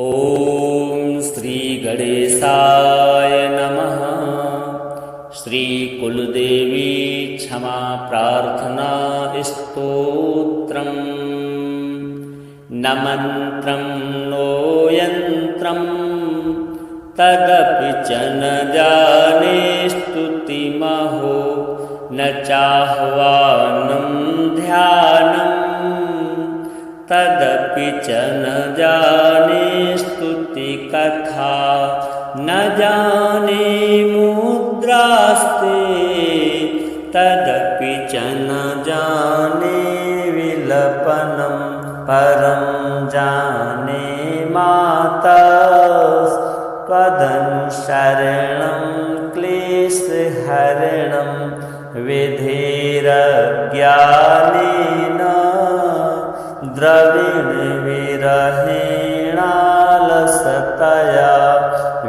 ॐ श्री गणेशाय नमः। श्री कुलदेवी क्षमा प्रार्थना स्तोत्रम्। न मन्त्रं नो यन्त्रं तदपि च न जाने स्तुतिमहो न चाह्वानं ध्यानम् तदपि च न जाने स्तुतिकथा न जाने मुद्रास्ते तदपि च न जाने विलपनं परं जाने माता त्वदनुशरणं क्लेशहरणं विधेरज्ञानेन द्रविणविरहेणालसतया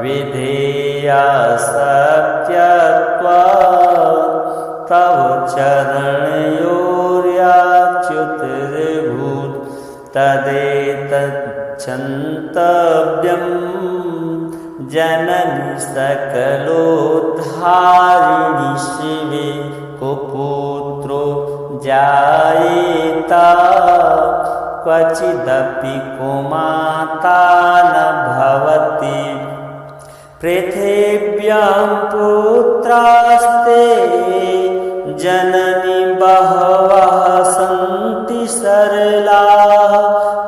विधेया सत्यत्वात् तव चरणयोर्याच्युतिर्भूत् तदेतच्छन्तव्यं जननि सकलोद्धारिणि शिवे कुपुत्रो जायेत क्वचिदपि कुमाता न भवति पृथिव्यां पुत्रास्ते जननि बहवः सन्ति सरलाः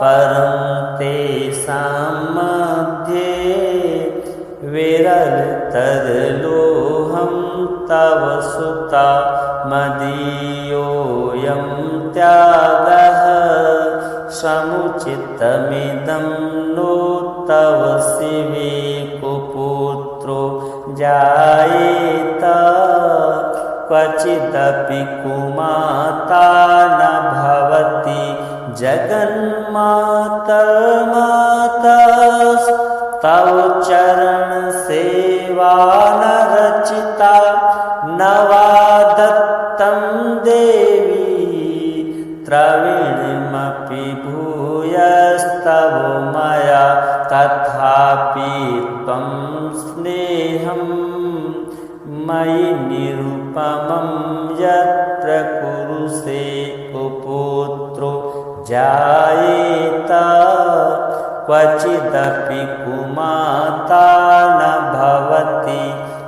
परं तेषां मध्ये विरलतरलोहं तव सुता मदीयोऽयं त्यागः समुचितमिदं नो तव शिवे कुपुत्रो जायेत क्वचिदपि कुमाता न भवति जगन्मातर्मातस्तव चरणसेवा न रचिता न वा दत्तं देवी द्रविणमपि भूयस्तव मया तथापि त्वं स्नेहं मयि निरुपमं यत्र कुरुषे कुपुत्रो जायेत क्वचिदपि कुमाता न भवति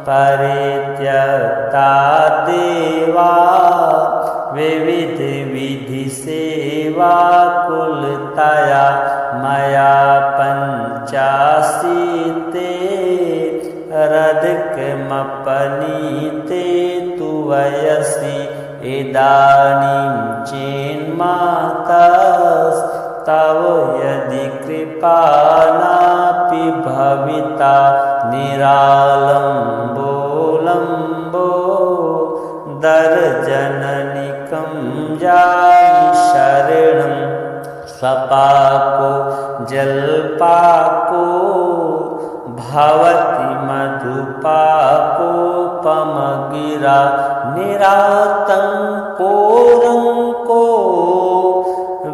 परित्यक्ता देवा विविधविधिसेवाकुलतया मया पञ्चाशीते रधिकमपनीते तु वयसि इदानीं चेन्मातस्तव यदि कृपा नापि भविता निरालम्बो दर्जननिकं जायि शरणं स्वपाको जलपाको भवति मधुपाकोपमगिरा निरातङ्कोरङ्को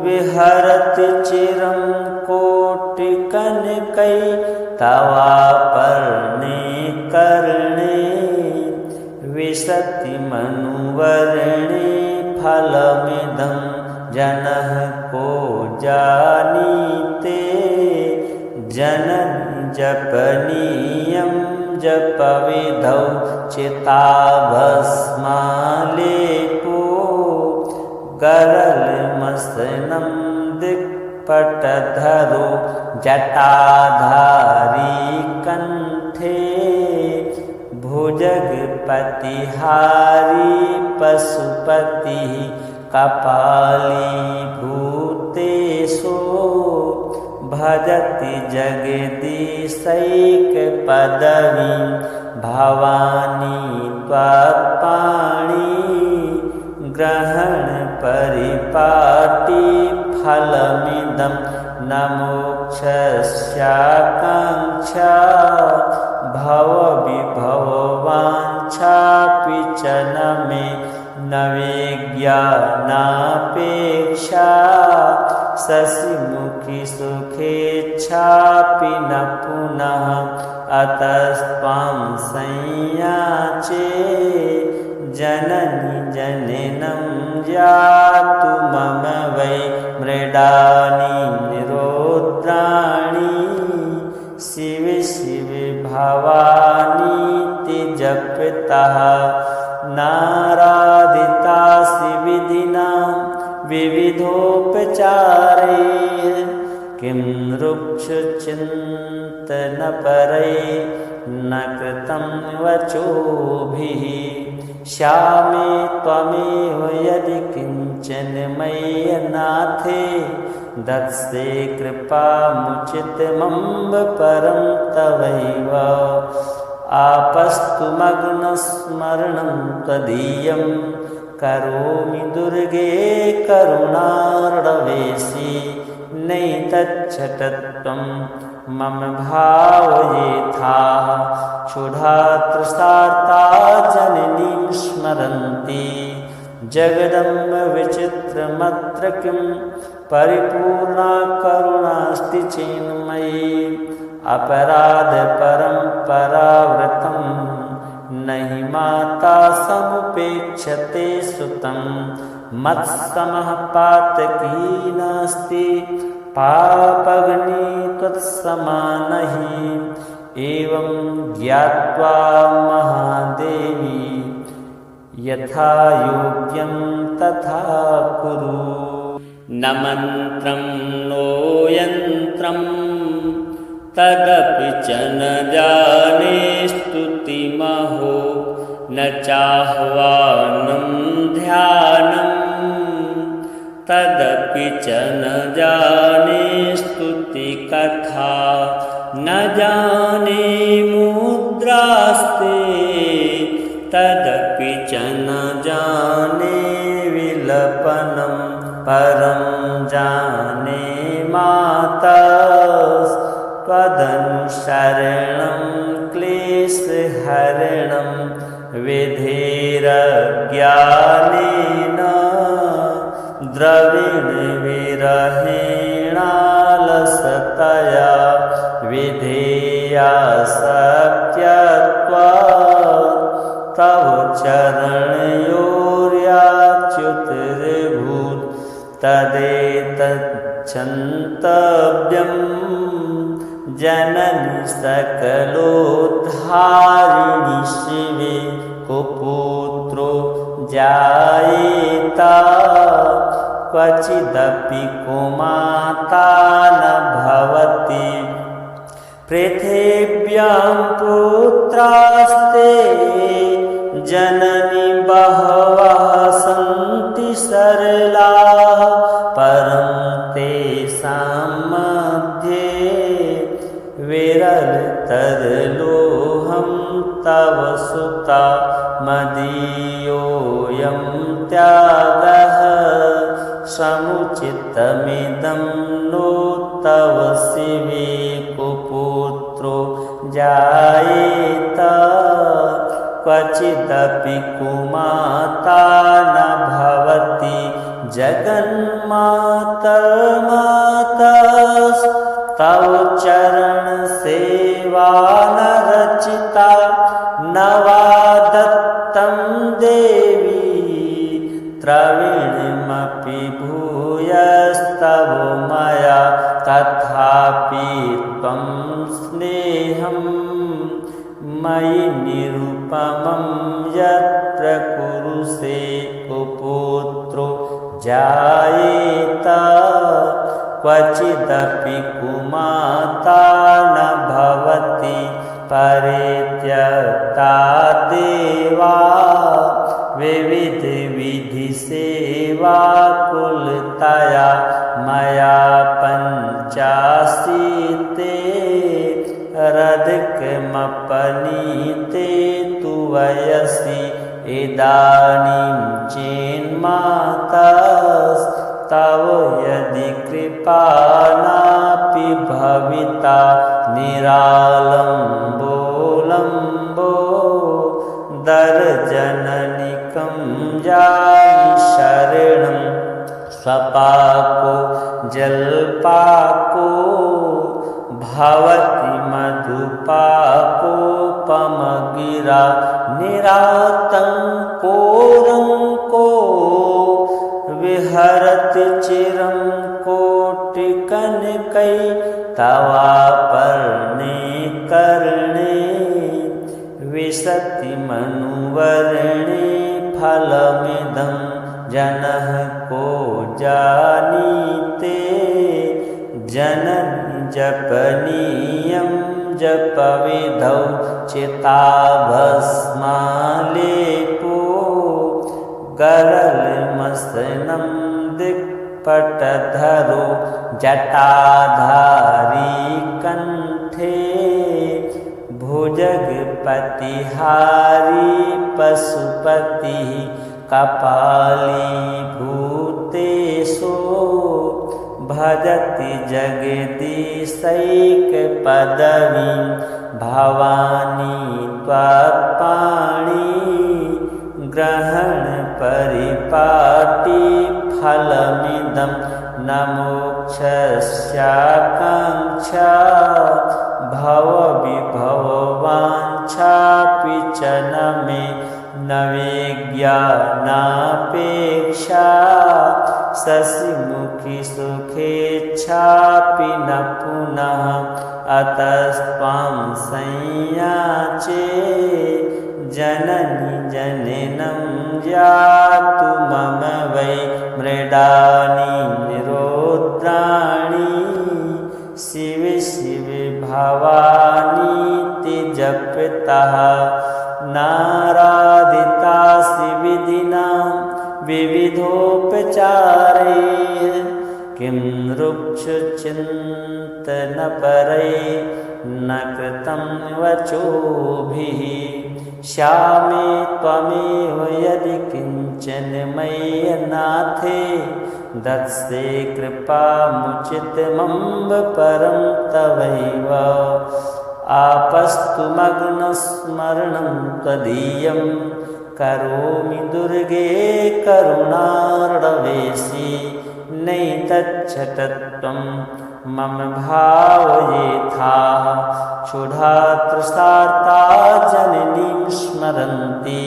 विहरति चिरं कोटिकनकै तवापर्णे कर्णे विशति मनुवर्णे फलमिदं जनः को जानीते जननि जपनीयं जपविधौ चिताभस्मालेपो गरलमसनं दिक्पटधरो जटाधारी कंठे भुजगपतिहारी पशुपतिः कपालीभूतेषु भजति जगदीशैकपदवीं भवानी त्वत्पाणि ग्रहणपरिपाटी फलमिदं न मोक्षस्याकाङ्क्षा भवविभववाञ्छापि च न मे न विज्ञानापेक्षा शशिमुखी सुखेच्छापि न पुनः अतस्त्वां संयाचे जननि जननं यातु मम वै मृडानि निरोद्राणि शिव शिव भवानीति जपतः नारादितासि विधिना विविधोपचारे किं रुक्षचिन्तनपरै न कृतं वचोभिः श्यामे त्वमेव यदि किञ्चन मय्यनाथे दत्से कृपामुचितमम्ब परं तवैव आपस्तु मग्नस्मरणं त्वदीयं करोमि दुर्गे करुणार्णवेशि नैतच्छटत्वं मम भावयेथाः क्षुधातृषार्ता जननीं स्मरन्ति जगदम्ब विचित्रमत्र किं परिपूर्णा करुणास्ति चेन्मयी अपराध परम्परावृतं नहि माता समुपेक्षते सुतं मत्समः पातकी नास्ति पापग्नि त्वत्समा नहि एवं ज्ञात्वा महादेवी यथा योग्यं तथा कुरु न मन्त्रं नो यन्त्रं तदपि च न जाने स्तुतिमहो न चाह्वानं ध्यानं तदपि च न जाने स्तुतिकथा न जाने मुद्रास्ते तदपि च न जाने विलपनं परं जाने माता त्वदनुसरणं क्लेशहरणं विधेरज्ञानेन द्रविणविरहेणालसतया विधेयासक्त्यत्वात् तव चरणयोर्याच्युतिर्भूत् तदेतच्छन्तव्यं जननि सकलोद्धारिणि शिवे कुपुत्रो जायेत क्वचिदपि कुमाता न भवति पृथिव्यां पुत्रास्ते जननि बहवः सन्ति सरलाः परं तेषां मध्ये विरलतरलोहं तव सुता मदीयोऽयं त्यागः समुचितमिदं नो तव शिवे कुपुत्रो जायेत क्वचिदपि कुमाता न भवति जगन्मातर्मातस्तव चरणसेवा न रचिता न वा दत्तं देवी द्रविणमपि भूयस्तव मया तथापि त्वं स्नेहं मयि निरुपमं यत्र कुरुषे कुपुत्रो जायेत क्वचिदपि कुमाता न भवति परित्यक्ता देवा विविधविधिसेवाकुलतया मया पञ्चाशीते रधिकमपनीते तु वयसि इदानीं चेन्मातस्तव यदि कृपा नापि भविता निरालम्बो दर्जननिकं जानि शरणं स्वपाको जलपाको भवति मधुपाको पमगिरा निरातंको रंको विहरति चिरं कोटिकनकै तवापर्णे कर्णे विशति मनुवर्णे फलमिदं जनः को जानीते जननी जपनीयं जपविधौ चिताभस्मालेपो गरलमसनं दिक्पटधरो जटाधारी कंठे भुजगपतिहारी पशुपति कपाली भूतेषु भजति जगदीशैकपदवीं भवानी त्वत्पाणि ग्रहण परिपाटी फलमिदं न मोक्षस्याकाङ्क्षा भवविभववाञ्छापि च न मे न विज्ञानापेक्षा शशिमुखी सुखेच्छापि न पुनः अतस्त्वां संयाचे जननी जननं जातु मम वै मृडानि निरोद्राणि शिव शिव भवानीति जपतः नाराधितासि विधिना विविधोपचारैः किं रुक्षचिन्तनपरैः न कृतं वचोभिः श्यामे त्वमेव यदि किञ्चन मय्यनाथे दत्से कृपामुचितमम्ब परं तवैव आपस्तु मग्नस्मरणं त्वदीयं करोमि दुर्गे करुणार्णवेशि नैतच्छटत्वं मम भावयेथाः क्षुधा तृषार्ता जननीं स्मरन्ति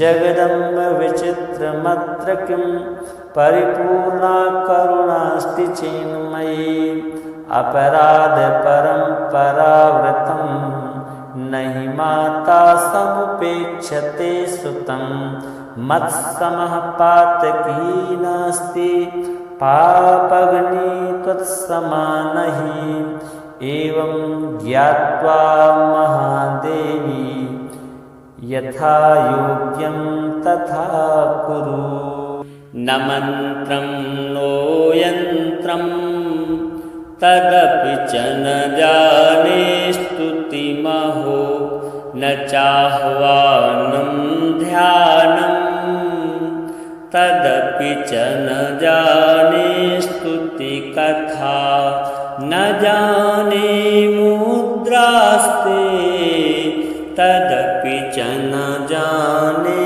जगदम्ब विचित्रमत्र किं परिपूर्णा करुणास्ति चेन्मयी अपराध परम्परावृतं नहि माता समुपेक्षते सुतं मत्समः पातकी नास्ति पापग्नि त्वत्समानहि एवं ज्ञात्वा महादेवी यथा योग्यं तथा कुरु न मन्त्रं नो यन्त्रं तदपि च न जाने स्तुतिमहो न चाह्वानं ध्यानं तदपि च न जाने स्तुतिकथा न जाने मुद्रास्ते तदपि च न जाने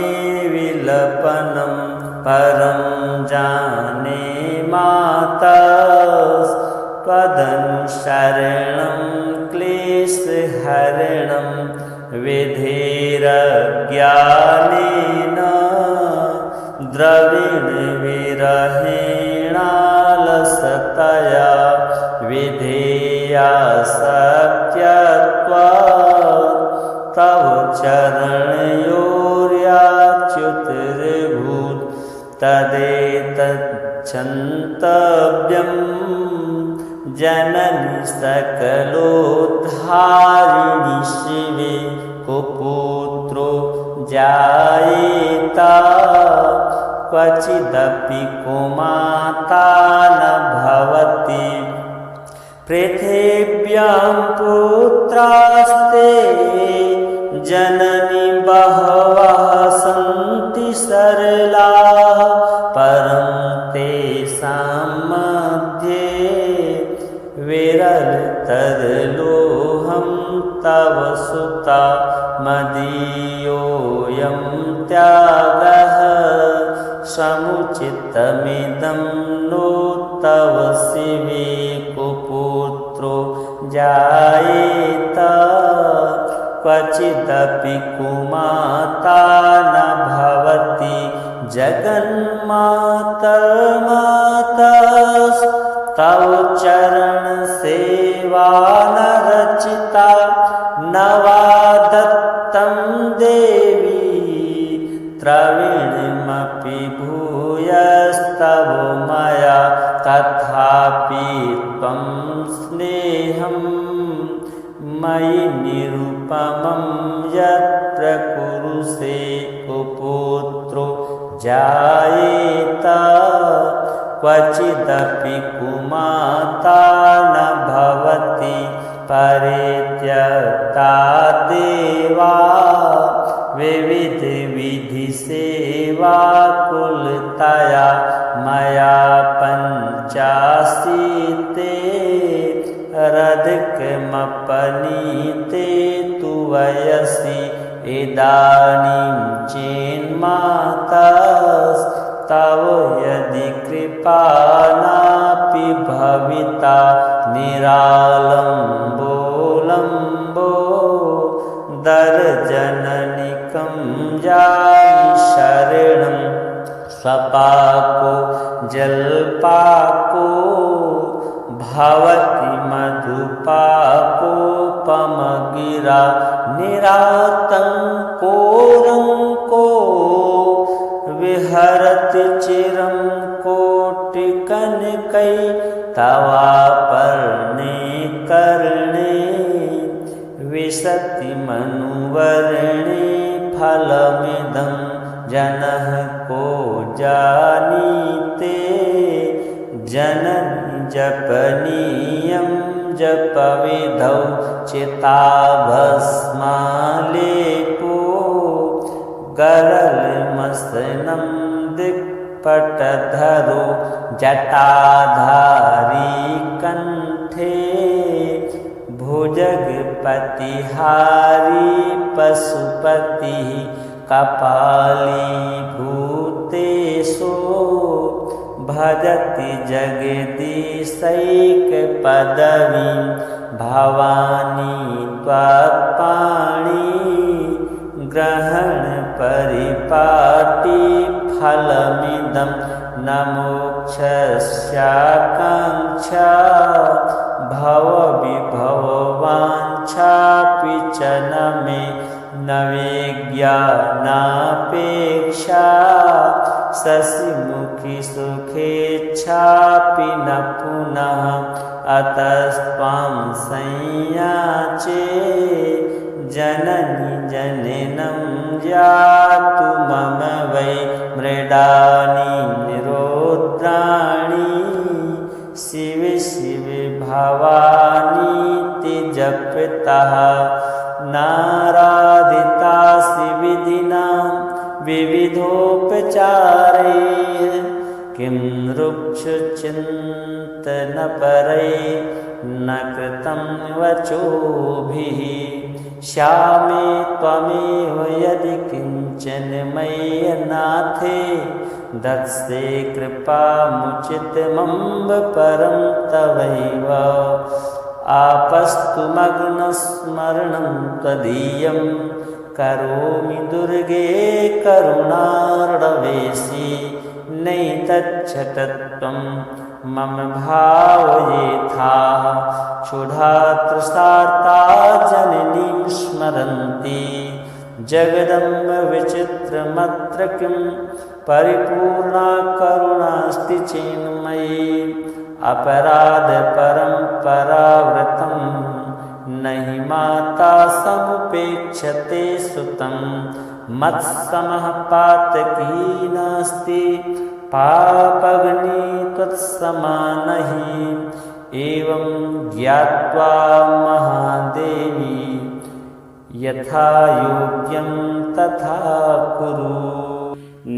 विलपनं परं जाने माता त्वदनुसरणं क्लेशहरणं विधेरज्ञानेन द्रविण विरहेणालसतया विधेयासक्त्यत्वात् तव चरणयोर्याच्युतिर्भूत् तदेतच्छन्तव्यं जननि सकलोद्धारिणि शिवे कुपुत्रो जायेता क्वचिदपि कुमाता न भवति पृथिव्यां पुत्रास्ते जननि बहवः सन्ति सरलाः परं तेषां मध्ये विरलतरलोहं तव सुता मदीयोऽयं त्यागः समुचितमिदं जायेत क्वचिदपि कुमाता न भवति जगन्मातर्मातस्तव चरण सेवा न रचिता न वा दत्तं देवी द्रविणमपि भूयस्तव मया तथापि त्वं स्नेहं मयि निरुपमं यत्र कुरुषे कुपुत्रो जायेत क्वचिदपि कुमाता न भवति परित्यक्ता देवा विविध विधि सेवा कुलतया मया पञ्चाशीते रधिकमपनीते तु वयसि इदानीं चेन्मातस्तव यदि कृपा नापि भविता निरालम्बो दर्जननिकं जायि शरणं स्वपाको जलपाको भवति मधुपाकोपमगिरा निरातङ्को विहरति चिरं कोटिकनकै तवापर्णे कर्णे विशति मनुवर्णे फलमिदं जनः को जानीते जननि जपनीयं जपविधौ चिताभस्मालेपो गरलमसनं दिक्पटधरो जटाधारी कंठे भुजगपतिहारी पशुपतिः कपालीभूतेषु भजति जगदीशैकपदवीं भवानी त्वत्पाणि ग्रहणपरिपाटी फलमिदं न मोक्षस्याकाङ्क्षा भवविभववाञ्छापि च न मे न विज्ञानापेक्षा शशिमुखी सुखेच्छापि न पुनः अतस्त्वां संयाचे जननि जननं जातु मम वै मृडानि निरोद्राणि शिव शिव भवानीति जपतः नाराधितासि विधिना विविधोपचारैः किं रुक्षचिन्तनपरैः न कृतं वचोभिः श्यामे त्वमेव यदि किञ्चन मय्यनाथे दत्से कृपामुचितमम्ब परं तवैव आपस्तु मग्नस्मरणं त्वदीयं करोमि दुर्गे करुणार्णवेशि नैतच्छतत्वं मम भावयेथा क्षुधातृषार्ता जननीं स्मरन्ति जगदम्ब विचित्रमत्र किं परिपूर्णा करुणास्ति चेन्मयि अपराधपरम्परावृतं नहि माता समुपेक्षते सुतं मत्समः पातकी नास्ति पापग्नि त्वत्समा नहि एवं ज्ञात्वा महादेवी यथा योग्यं तथा कुरु।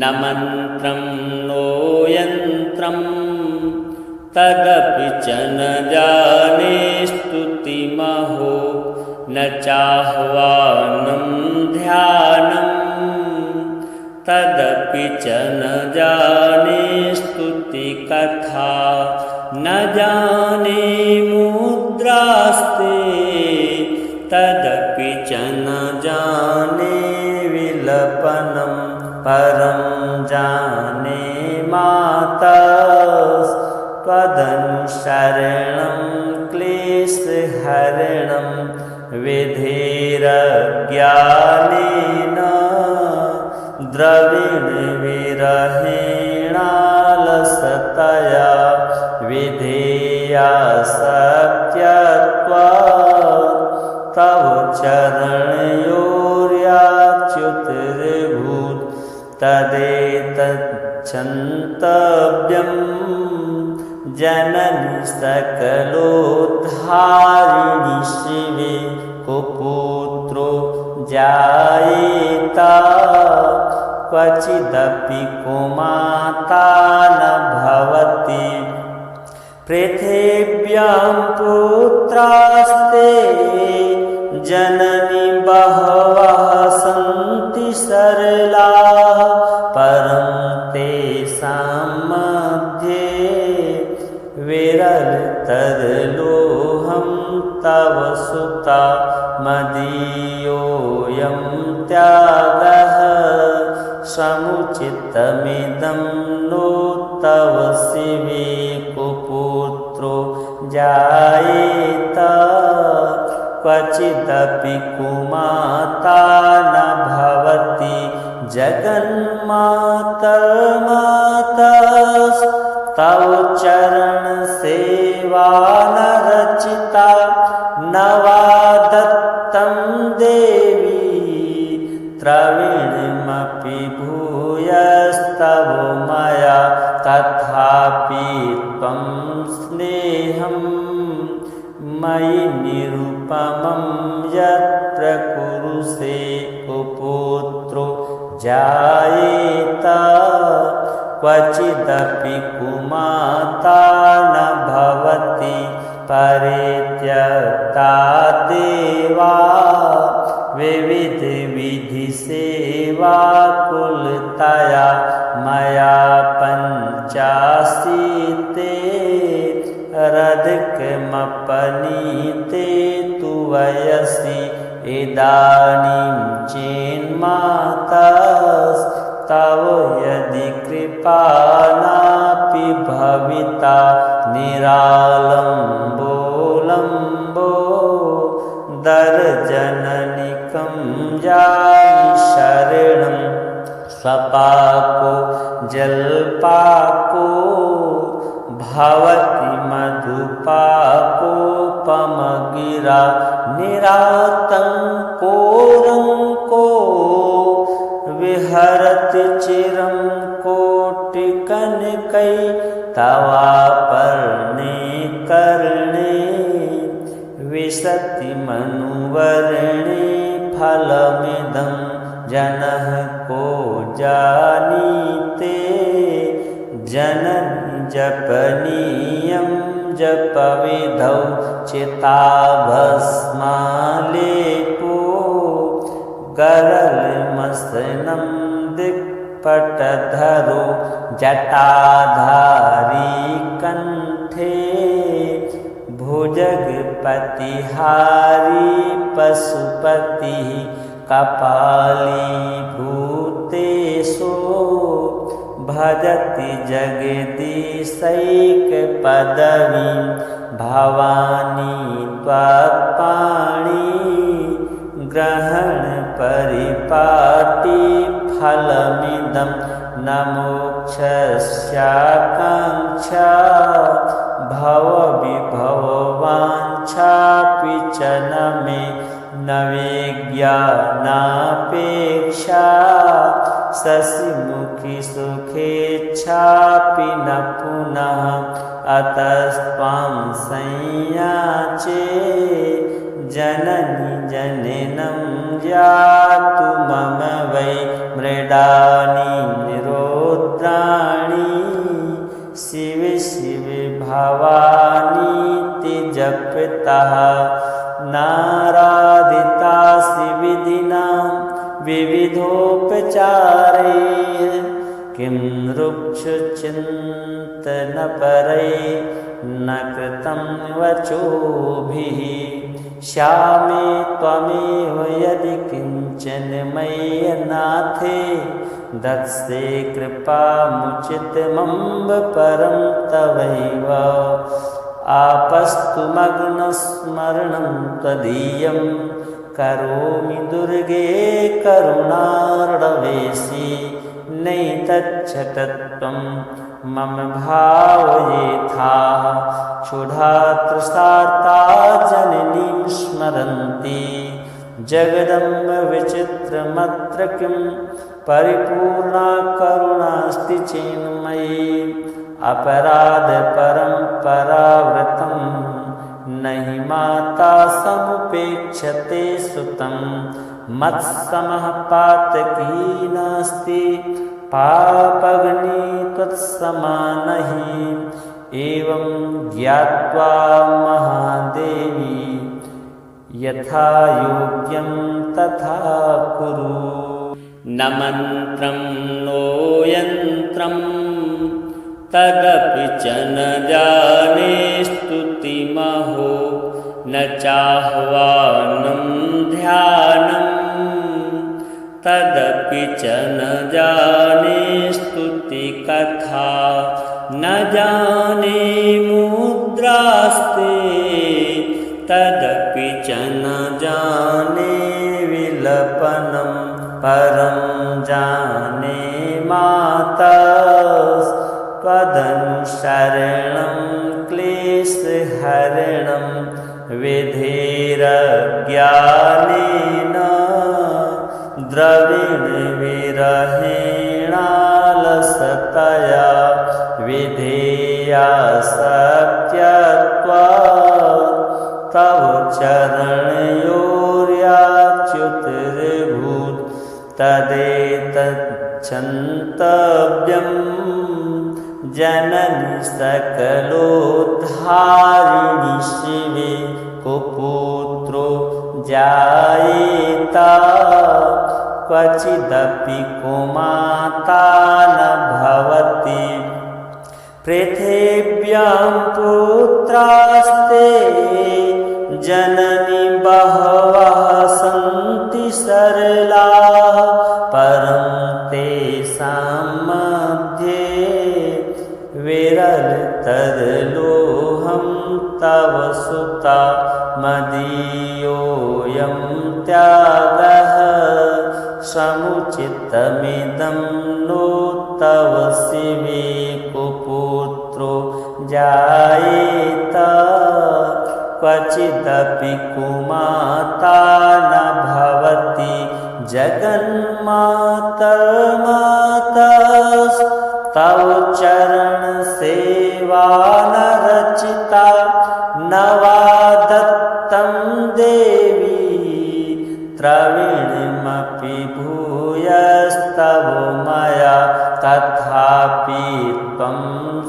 न मन्त्रं नो यन्त्रं तदपि च न जाने स्तुतिमहो न चाह्वानं ध्यानं तदपि च न जाने स्तुतिकथा न जाने मुद्रास्ते न जाने विलपनं परं जाने माता त्वदनुसरणं क्लेशहरणं विधेरज्ञानेन द्रविणविरहेणालसतया विधेया सत्यत्वात् तव चरणयोर्याच्युतिर्भूत् तदेतच्छन्तव्यं जननि सकलोद्धारिणि शिवे कुपुत्रो जायेत क्वचिदपि कुमाता न भवति पृथिव्यां पुत्रास्ते जननि बहवः सन्ति सरलाः परं तेषां मध्ये विरलतरलोऽहं तव सुता मदीयोऽयं त्यागः समुचितमिदं नो तव शिवे कुपुत्रो जायेत क्वचिदपि कुमाता न भवति जगन्मातर्मातस्तव चरणसेवा न रचिता न वा दत्तं देवी द्रविणमपि भूयस्तव मया तथापि त्वं स्नेहं मयि निरुपमं यत् प्रकुरुषे कुपुत्रो जायेत क्वचिदपि कुमाता न भवति परित्यक्ता देवा विविधविधिसेवाकुलतया मया पञ्चाशीते रधिकमपनीते तु वयसि इदानीं चेन्मातस्तव यदि कृपा नापि भविता निरालम्बो दर्जननिकं जामि शरणं स्वपाको जलपाको भवति मधुपाकोपमगिरा निरातङ्कोरङ्को विहरति चिरं कोटिकनकै तवापर्णे कर्णे विशति मनुवर्णे फलमिदं जनः को जानीते जननि जपनीयं जपविधौ चिताभस्मालेपो गरलमसनं दिक्पटधरो जटाधारी कंठे भुजगपतिहारी पशुपतिः कपालीभूतेषु भजति जगदीशैकपदवीं भवानी त्वत्पाणि ग्रहणपरिपाटी फलमिदं न मोक्षस्याकाङ्क्षा भवविभववाञ्छापि च न मे न विज्ञानापेक्षा शशिमुखी सुखेच्छापि न पुनः अतस्त्वां संयाचे जननि जननं जातु मम वै मृडानि निरोद्राणि शिव शिव भवानीति जपतः नाराधिता विधिना विविधोपचारैः किं रुक्षचिन्तनपरैः न कृतं वचोभिः श्यामे त्वमेव यदि किञ्चन मय्यनाथे दत्से कृपामुचितमम्ब परं तवैव आपस्तुमग्नस्मरणं त्वदीयं करोमि दुर्गे करुणार्णवेशि नैतच्छतत्वं मम भावयेथा क्षुधा तृषार्ता जननीं स्मरन्ति जगदम्ब विचित्रमत्र किं परिपूर्णा करुणास्ति चेन्मयि अपराध परम्परावृतं नहि माता समुपेक्षते सुतं मत्समः पातकी नास्ति पापग्नि त्वत्समा नहि एवं ज्ञात्वा महादेवी यथा योग्यं तथा कुरु। न मन्त्रं नो यन्त्रं तदपि च न जाने स्तुतिमहो न चाह्वानं ध्यानं तदपि च न जाने स्तुतिकथा न जाने मुद्रास्ते तदपि च न जाने विलपनं परं जाने माता त्वदनुसरणं क्लेशहरणं विधेरज्ञानेन द्रविणविरहेणालसतया विधेया सत्यत्वात् तव चरणयोर्याच्युतिर्भूत् तदेतच्छन्तव्यं जननि सकलोद्धारिणि शिवे कुपुत्रो जायेत क्वचिदपि कुमाता न भवति पृथिव्यां पुत्रास्ते जननि बहवः सन्ति सरलाः परं तेषां मध्ये विरलतरलोहं तव सुता मदीयोऽयं त्यागः समुचितमिदं नो तव शिवे कुपुत्रो जायेत क्वचिदपि कुमाता न भवति जगन्मातर्मातस्तव चरणसेवा न रचिता न वा दत्तं देवी द्रविणमपि भूयस्तव मया तथापि त्वं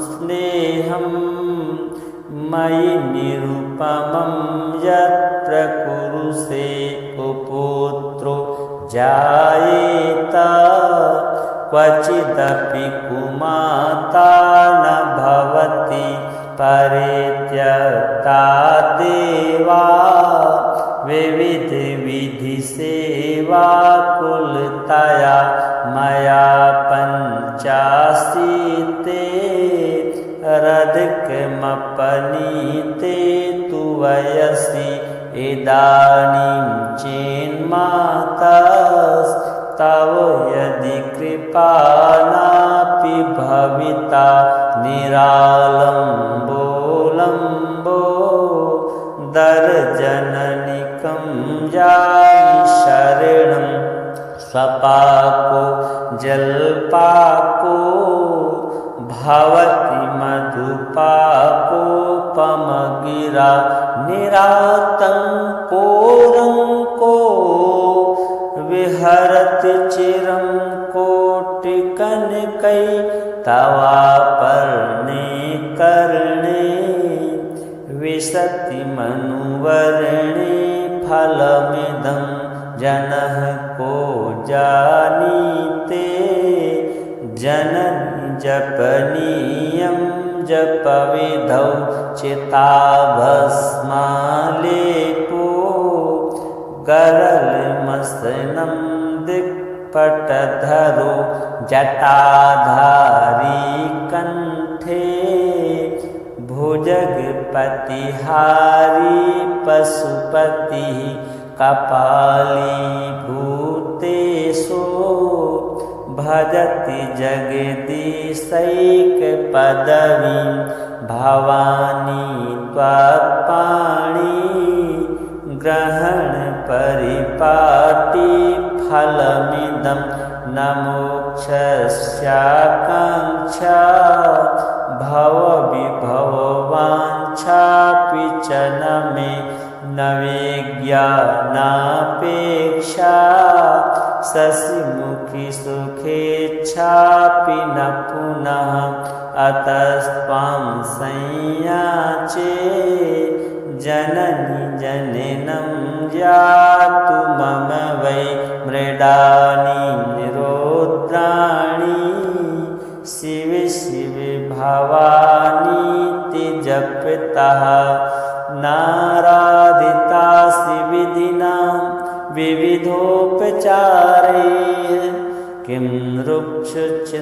स्नेहं मयि निरुपमं यत्र कुरुषे कुपुत्रो जायेत क्वचिदपि कुमाता न भवति परित्यक्ता देवा विविधविधिसेवाकुलतया मया पञ्चाशीते रधिकमपनीते तु वयसि इदानीं चेन्मातस्तव यदि कृपा नापि भविता निरालम्बो दर्जननिकं जामि शरणं स्वपाको जलपाको भवति मधुपाकोपमगिरा निरातङ्कोरङ्को विहरति चिरं कोटिकनकै तवापर्णे कर्णे विशति मनुवर्णे फलमिदं जनः को जानीते जननि जपनीयं जपविधौ चिताभस्मालेपो गरलमसनं दिक्पटधरो जटाधारी कंठे भुजगपतिहारी पशुपति कपाली भूतेषु भजति जगदीशैकपदवीं भवानी त्वत्पाणि ग्रहण परिपाटी फलमिदं न मोक्षस्याकाङ्क्षा भवविभववाञ्छापि च न मे न विज्ञानापेक्षा शशिमुखी सुखेच्छापि न पुनः अतस्त्वां संयाचे जननि जनिनं यातु मम वै मृडानि निरोद्राणि शिव शिव भवानीति जपतः नारादितासि विधिना विविधोपचारैः किं रुक्षचिन्तनपरैः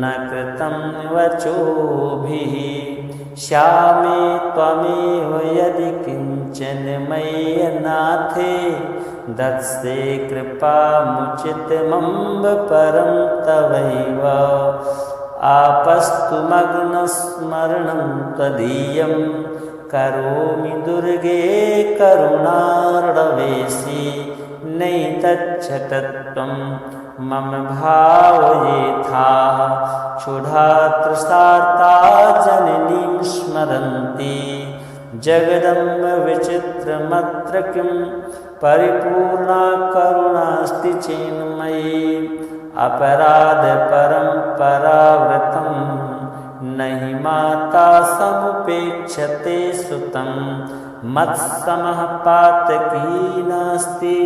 न कृतं वचोभिः श्यामे त्वमेव यदि किञ्चन मय्यनाथे दत्से कृपामुचितमम्ब परं तवैव आपस्तु मग्नस्मरणं त्वदीयं करोमि दुर्गे करुणार्णवेशि नैतच्छतत्वं मम भावयेथाः क्षुधातृषार्ता जननीं स्मरन्ति जगदम्ब विचित्रमत्र किं परिपूर्णा करुणास्ति चेन्मयी अपराध परम्परावृतं नहि माता समुपेक्षते सुतं मत्समः पातकी नास्ति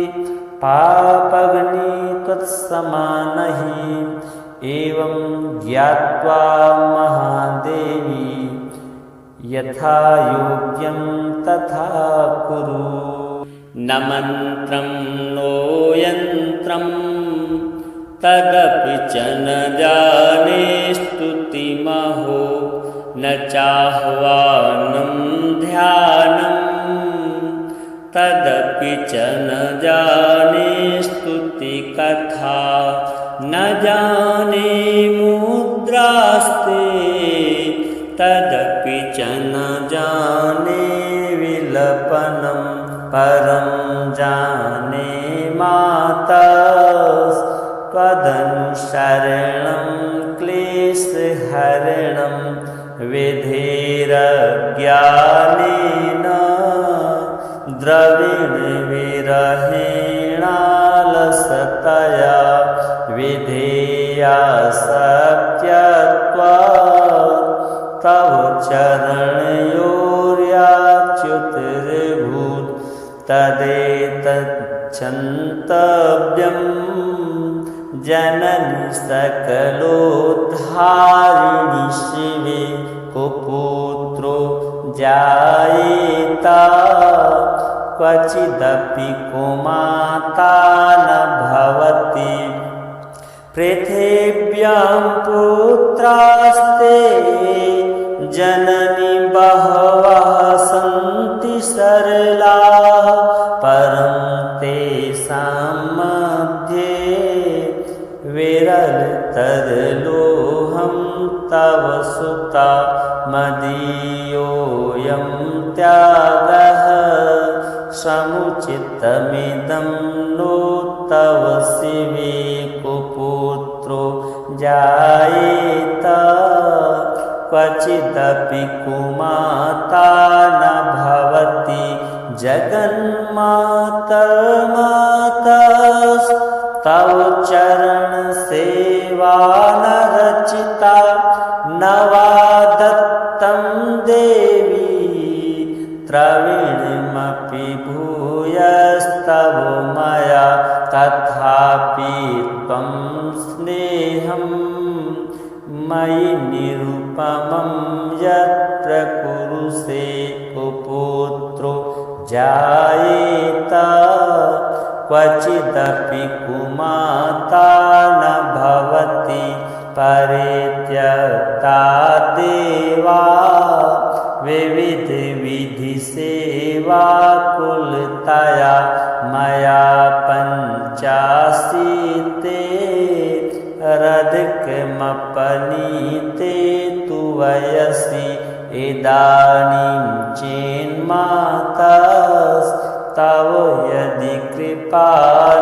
पापग्नि त्वत्समानहि एवं ज्ञात्वा महादेवी यथा योग्यं तथा कुरु न मन्त्रं नो यन्त्रं तदपि च न जाने स्तुतिमहो न चाह्वानं ध्यानं तदपि च न जाने स्तुतिकथा न जाने मुद्रास्ते तदपि च न जाने विलपनं परं जाने माता त्वदनुसरणं क्लेशहरणं विधेरज्ञानेन द्रविणविरहेणालसतया विधेया सत्यत्वात् तव चरणयोर्याच्युतिर्भूत् तदेतच्छन्तव्यं जननि सकलोद्धारिणि शिवे कुपुत्रो जायेत क्वचिदपि कुमाता न भवति पृथिव्यां पुत्रास्ते जननि बहवः सन्ति सरलाः परं तेषां मध्ये विरलतरलोहं तव सुता मदीयोऽयं त्यागः समुचितमिदं नो तव शिवे कुपुत्रो जायेत क्वचिदपि कुमाता न भवति जगन्मातर्मातस्तव चरणसेवा न रचिता न वा दत्तं देवी द्रविणमपि भूयस्तव मया तथापि त्वं स्नेहं मयि निरुपमं यत्र कुरुषे कुपुत्रो जायेत क्वचिदपि कुमाता न भवति परित्यक्ता देवा विविध विधि सेवा कुलतया मया पंचाशीते रधिकमपनीते तु वयसि इदानीं चेन्मातस्तव यदि कृपा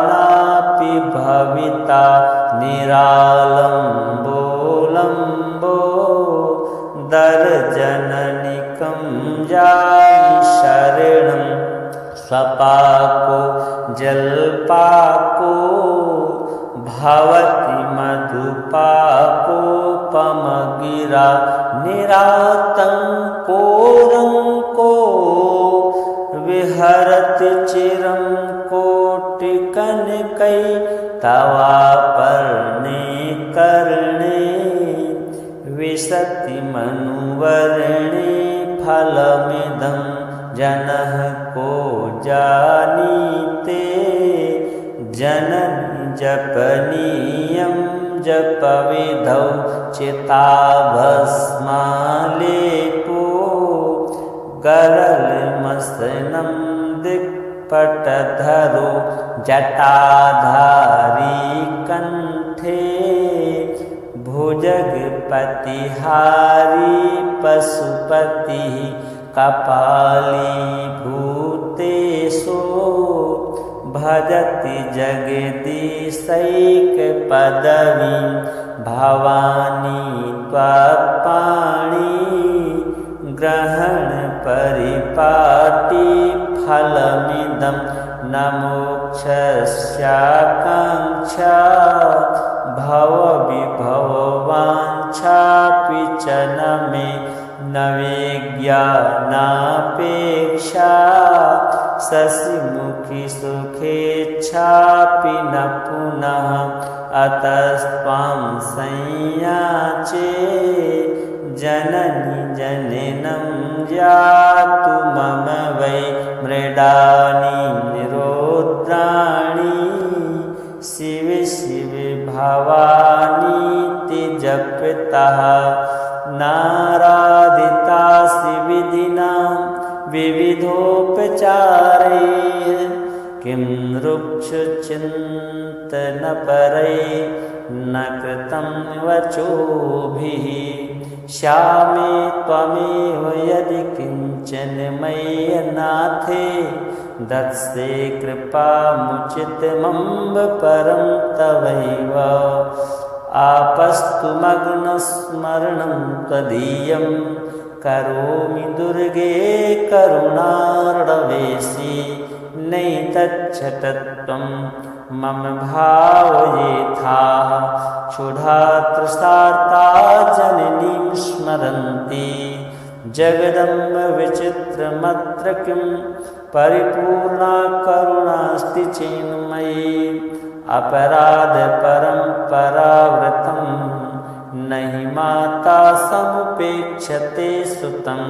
नापि भविता निरालम्बो दर्जननिकं जायि शरणं स्वपाको जलपाको भवति मधुपाकोपमगिरा निरातङ्को विहरति चिरं कोटिकनकै तवापर्णे कर्णे विशति मनुवर्णे फलमिदं जनः को जानीते जननी जपनीयं जपविधौ चिताभस्मालेपो गरलमसनं दिक्पटधरो जटाधारी कंठे भुजगपतिहारी पशुपतिः कपालीभूतेषु भजति जगदीशैकपदवीं भवानी त्वत्पाणि ग्रहणपरिपाटी फलमिदं न मोक्षस्याकाङ्क्षा भवविभववाञ्छापि च न मे न विज्ञानापेक्षा शशिमुखी सुखेच्छापि न पुनः अतस्त्वां संयाचे जननी जननं जातु मम वै मृडानि निरोद्राणि शिव शिव भवानीति जपतः नाराधिता विधिना विविधोपचारे किं रुक्षचिन्तनपरै न कृतं वचोभिः श्यामे त्वमेव यदि किञ्चन मय्यनाथे दत्से कृपामुचितमम्ब परं तवैव आपस्तुमग्नस्मरणं त्वदीयं करोमि दुर्गे करुणार्णवेशि नैतच्छटत्वं मम भावयेथाः क्षुधातृषार्ता जननीं स्मरन्ति जगदम्ब विचित्रमत्र किं परिपूर्णा करुणास्ति चेन्मयी अपराध परम्परावृतं नहि माता समुपेक्षते सुतं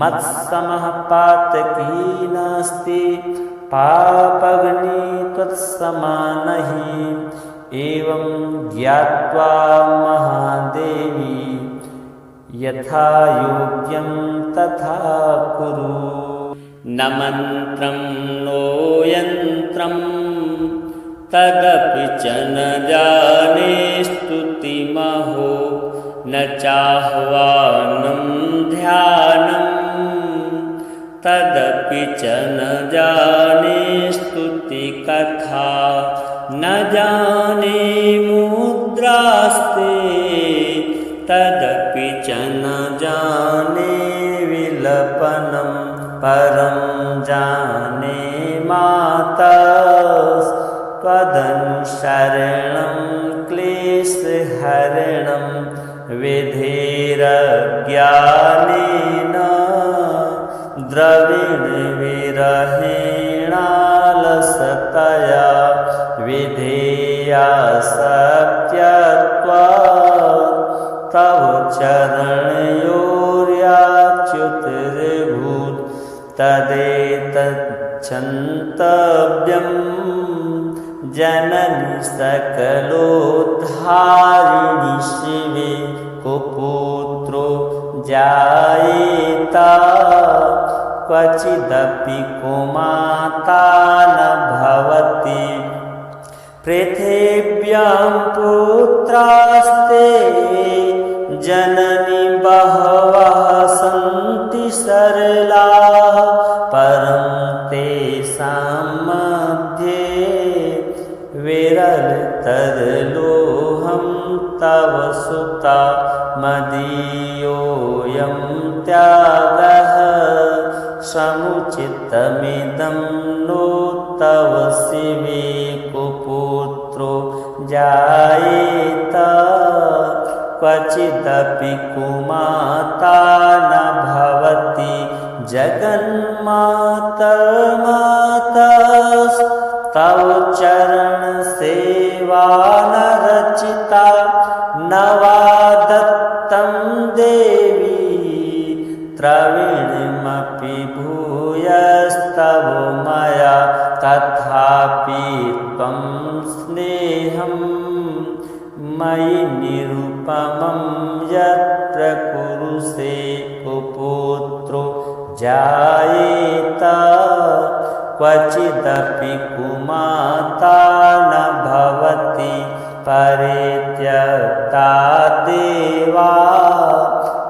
मत्समः पातकी नास्ति पापग्नि त्वत्समानहि एवं ज्ञात्वा महादेवी यथा योग्यं तथा कुरु न मन्त्रं नो यन्त्रं तदपि च न जाने स्तुतिमहो न चाह्वानं ध्यानं तदपि च न जाने स्तुतिकथा न जाने मुद्रास्ते तदपि च न जाने विलपनं परं जाने माता त्वदनुशरणं क्लेशहरणं विधेरज्ञानेन द्रविण विरहेणालसतया विधेया सत्यत्वात् तव चरणयोर्याच्युतिर्भूत् तदेतच्छन्तव्यं जननि सकलोद्धारिणि शिवे कुपुत्रो जायेत क्वचिदपि कुमाता न भवति पृथिव्यां पुत्रास्ते जननि बहवः सन्ति सरलाः परं तेषां मध्ये विरलतरलोऽहं तव सुता मदीयोऽयं त्यागः समुचितमिदं नो तव शिवे कुपुत्रो जायेत क्वचिदपि कुमाता न भवति जगन्मातर्मातस्तव चरणसेवा न रचिता न वा दत्तं देवी द्रविणमपि भूयस्तव मया तथापि त्वं स्नेहं मयि निरुपमं यत्र कुरुषे कुपुत्रो जायेत क्वचिदपि कुमाता न भवति परित्यक्ता देवा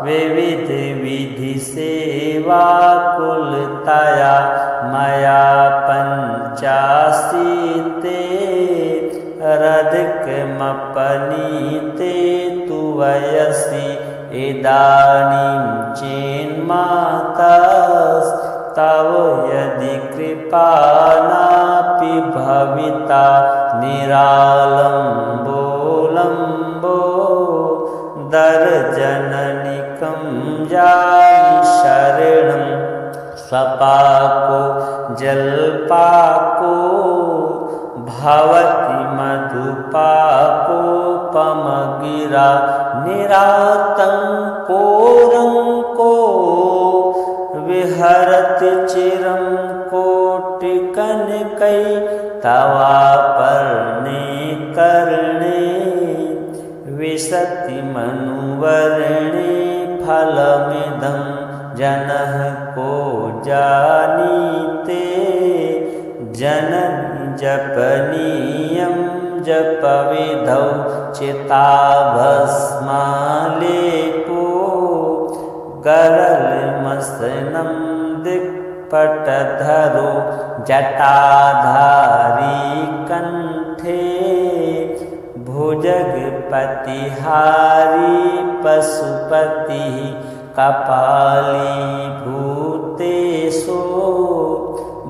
विविध विधि सेवाकुलतया मया पञ्चाशीते रधिकमपनीते तु वयसि इदानीं चेन्मातस्तव यदि कृपा नापि भविता निरालम्बो दर्जननिकं जायि शरणं स्वपाको जलपाको भवति मधुपाकोपमगिरा निरातङ्कोरङ्को विहरति चिरं कोटिकनकै तवापर्णे कर्णे विशति मनुवर्णे फलमिदं जनः को जानीते जननि जपनीयं जपविधौ चिताभस्मालेपो गरलमसनं दिक्पटधरो जटाधारी कण्ठे भुजगपतिहारी पशुपतिः कपालीभूतेषु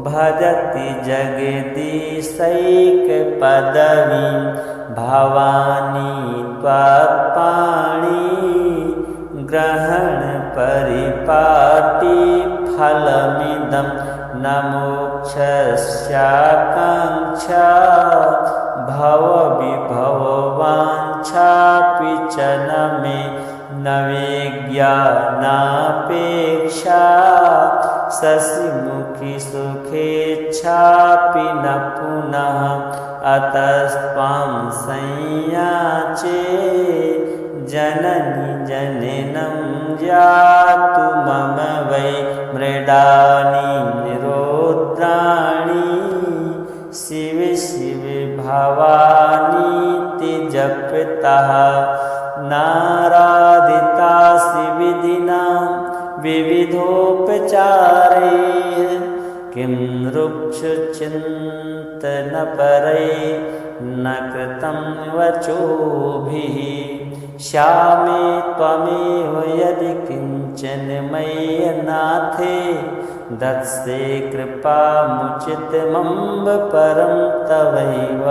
भजति जगदीशैकपदवीं भवानी त्वत्पाणि ग्रहणपरिपाटी फलमिदं न मोक्षस्याकाङ्क्षा भवविभववाञ्छापि च न मे न विज्ञानापेक्षा शशिमुखी सुखेच्छापि न पुनः अतस्त्वां संयाचे जननि जननं जातु मम वै मृडानि निरोद्राणि शिव शिव भवानीति जपतः नाराधिता विधिना विविधोपचारे किं रुक्षचिन्तनपरै न कृतं वचोभिः श्यामे त्वमेव यदि किञ्चन मय्यनाथे दत्से कृपामुचितमम्ब परं तवैव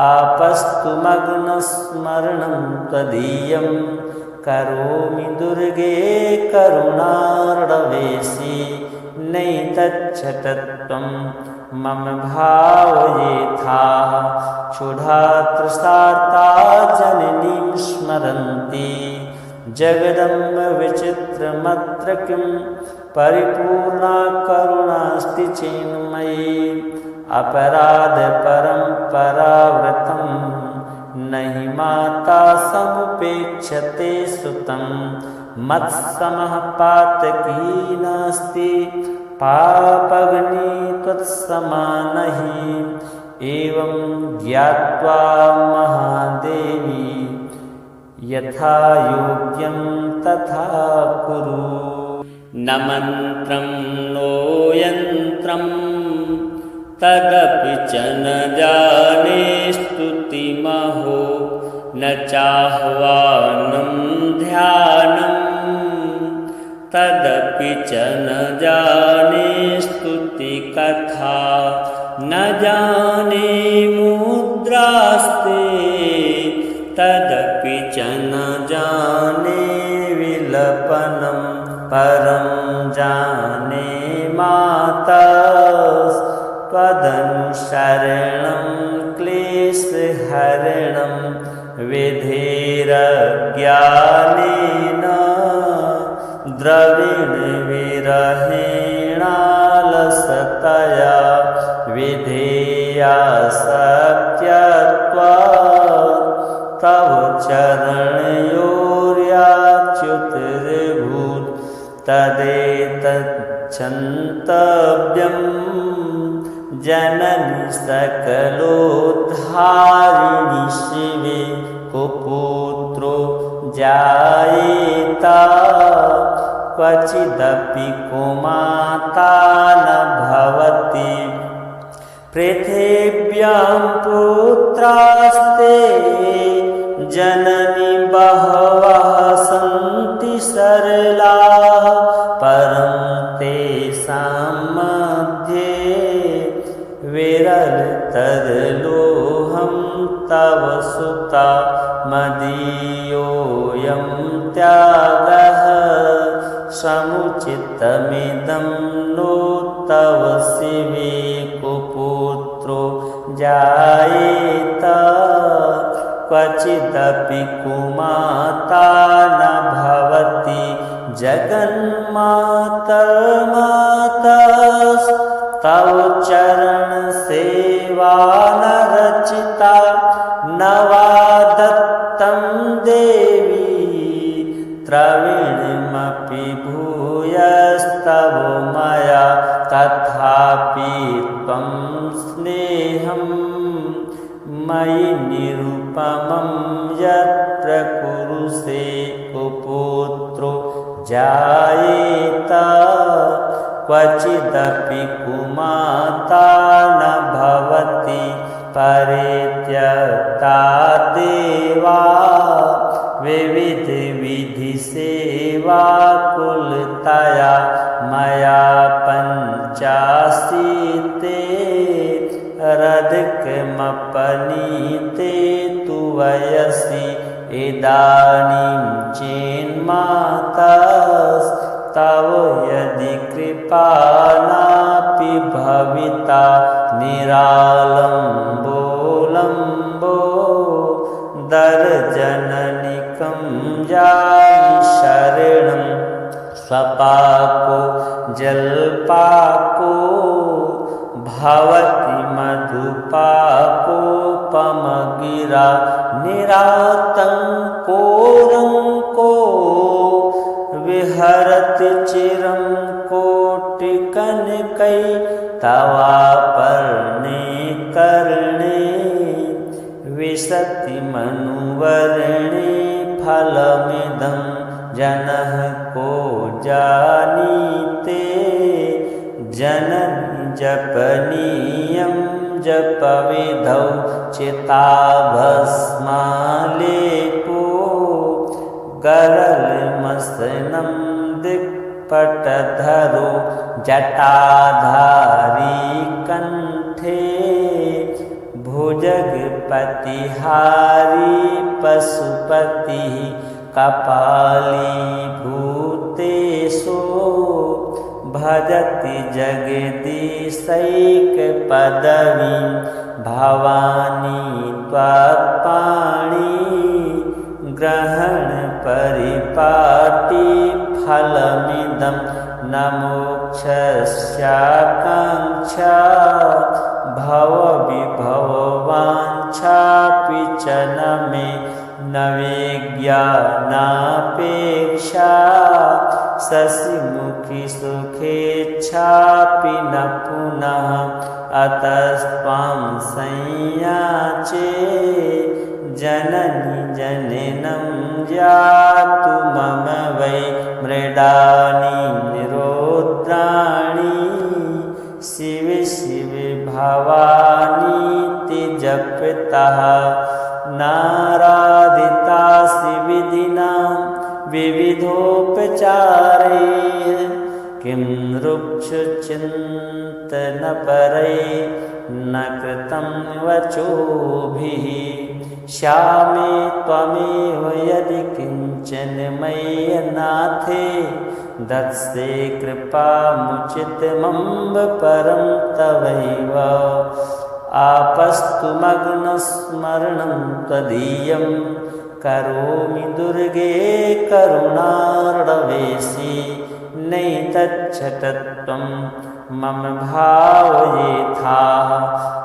आपस्तु मग्नस्मरणं त्वदीयं करोमि दुर्गे करुणार्णवेशि नैतच्छतत्वं मम भावयेथाः क्षुधा तृषार्ता जननीं स्मरन्ति जगदम्ब विचित्रमत्र किं परिपूर्णा करुणास्ति चिन्मयी अपराध परम्परावृतं नहि माता समुपेक्षते सुतं मत्समः पातकी नास्ति पापग्नि त्वत्समा नहि एवं ज्ञात्वा महादेवी यथा योग्यं तथा कुरु। न मन्त्रं नो यन्त्रं तदपि च न जाने स्तुतिमहो न चाह्वानं ध्यानं तदपि च न जाने स्तुतिकथा न जाने मुद्रास्ते तदपि च न जाने विलपनं परं जाने माता त्वदनुसरणं क्लेशहरणं विधेरज्ञानेन द्रविणविरहेणालसतया विधेयासक्त्यत्वात् तव चरणयोर्याच्युतिर्भूत् तदेतच्छन्तव्यं जननि सकलोद्धारिणि शिवे कुपुत्रो जायेता क्वचिदपि कुमाता न भवति पृथिव्यां पुत्रास्ते जननि बहवः सन्ति सरलाः परं तेषां मध्ये विरलतरलोहं तव सुता मदीयोऽयं त्यागः समुचितमिदं नो तव शिवे कुपुत्रो जायेत क्वचिदपि कुमाता न भवति जगन्मातर्मातस्तव चरणसेवा न रचिता न वा दत्तं देवी द्रविणमपि भूयस्तव मया तथापि त्वं स्नेहं मयि निरुपमं यत्र कुरुषे कुपुत्रो जायेत क्वचिदपि कुमाता न भवति परित्यक्ता देवा विविधविधिसेवाकुलतया मया पञ्चाशीते रधिकमपनीते तु वयसि इदानीं चेन्मातस्तव यदि कृपा नापि भविता निरालम्बो दर्जननिकं जामि शरणं स्वपाको जलपाको भवति मधुपाकोपमगिरा निरातङ्कोरङ्को विहरति चिरं कोटिकनकै तवापर्णे कर्णे विशति मनुवर्णे फलमिदं जनः को जानीते जननि जपनीयं जपविधौ चिताभस्मालेपो गरलमसनं दिक्पटधरो जटाधारी कण्ठे भुजगपतिहारी पशुपतिः कपालीभूतेषु भजति जगदीशैकपदवीं भवानी त्वत्पाणि ग्रहण परिपाटी फलमिदं न मोक्षस्याकाङ्क्षा भवविभववाञ्छापि च न मे न विज्ञानापेक्षा शशिमुखी सुखेच्छापि न पुनः अतस्त्वां संयाचे जननि जननं यातु मम वै मृडानि निरोद्राणि शिव शिव भवानीति जपतः नाराधितासि विधिना विविधोपचारैः किं रुक्षचिन्तनपरैः न कृतं वचोभिः श्यामे त्वमेव यदि किञ्चन मय्यनाथे दत्से कृपामुचितमम्ब परं तवैव आपस्तुमग्नस्मरणं त्वदीयं करोमि दुर्गे करुणार्णवेशि नैतच्छतत्वं मम भावयेथाः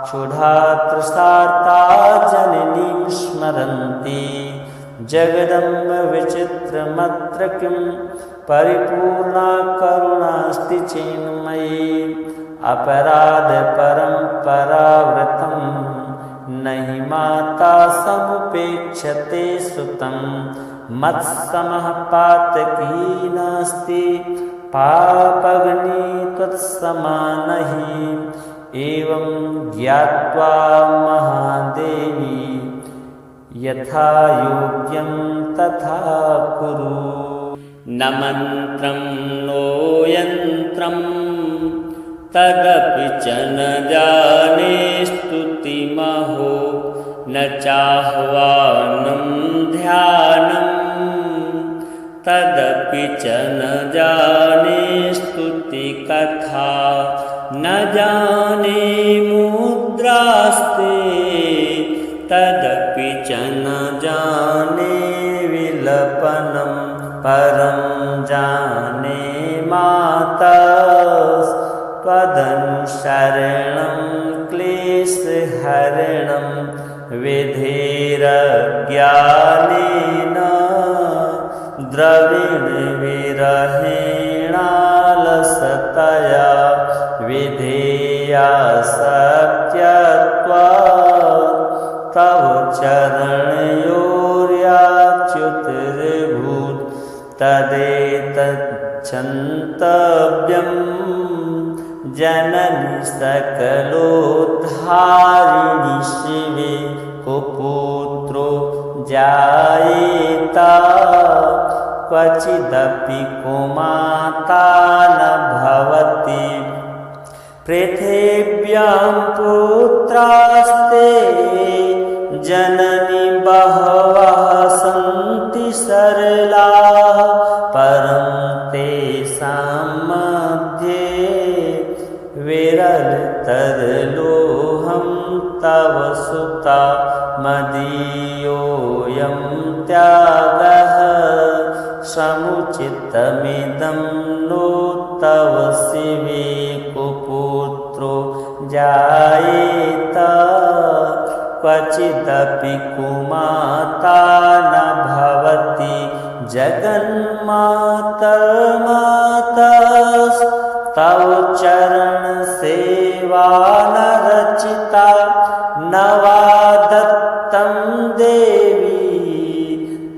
क्षुधातृषार्ता जननीं स्मरन्ति जगदम्ब विचित्रमत्र किं परिपूर्णा करुणास्ति चेन्मयि अपराधपरम्परावृतं नहि माता समुपेक्षते सुतं मत्समः पातकी नास्ति पापग्नि त्वत्समा नहि एवं ज्ञात्वा महादेवी यथा योग्यं तथा कुरु न मन्त्रं नो यन्त्रं तदपि च न जाने स्तुतिमहो न चाह्वानं ध्यानं तदपि च न जाने स्तुतिकथा न जाने मुद्रास्ते तदपि च न जाने विलपनं परं जाने माता त्वदनुसरणं क्लेशहरणं विधेरज्ञानेन द्रविणविरहेणालसतया विधेया सत्यत्वात् तव चरणयोर्याच्युतिर्भूत् तदेतच्छन्तव्यं जननि सकलोद्धारिणि शिवे कुपुत्रो जायेत क्वचिदपि कुमाता न भवति पृथिव्यां पुत्रास्ते जननि बहवः सन्ति सरलाः परं तेषां मध्ये विरलतरलोऽहं तव सुता मदीयोऽयं त्यागः समुचितमिदं नो तव शिवे कुपुत्रो जायेत क्वचिदपि कुमाता न भवति जगन्मातर्मातस्तव चरणसेवा न रचिता न वा दत्तं देवी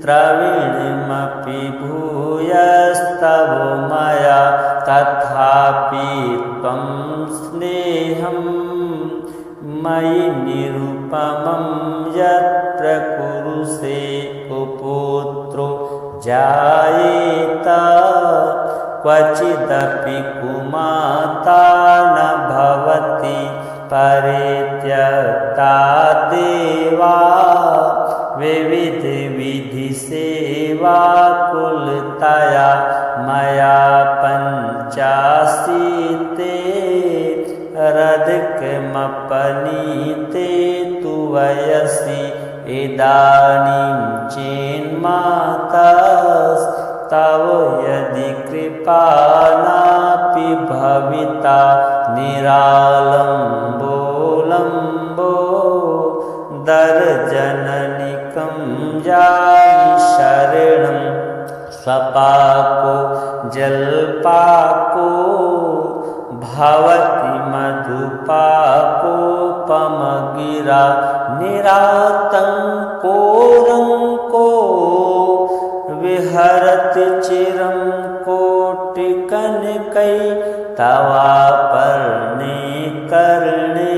द्रविणमपि भूयस्तव मया तथापि त्वं स्नेहं मयि निरुपमं यत्र कुरुषे कुपुत्रो जायेत क्वचिदपि कुमाता न भवति परित्यक्ता देवा विविधविधिसेवाकुलतया मया पञ्चाशीते रधिकमपनीते तु वयसि इदानीं चेन्मातास्तव यदि कृपा नापि भविता निरालम्बो दर्जननिकं जामि शरणं स्वपाको जलपाको भवति मधुपाकोपमगिरा निरातङ्को विहरति चिरं कोटिकनकै तवापर्णे कर्णे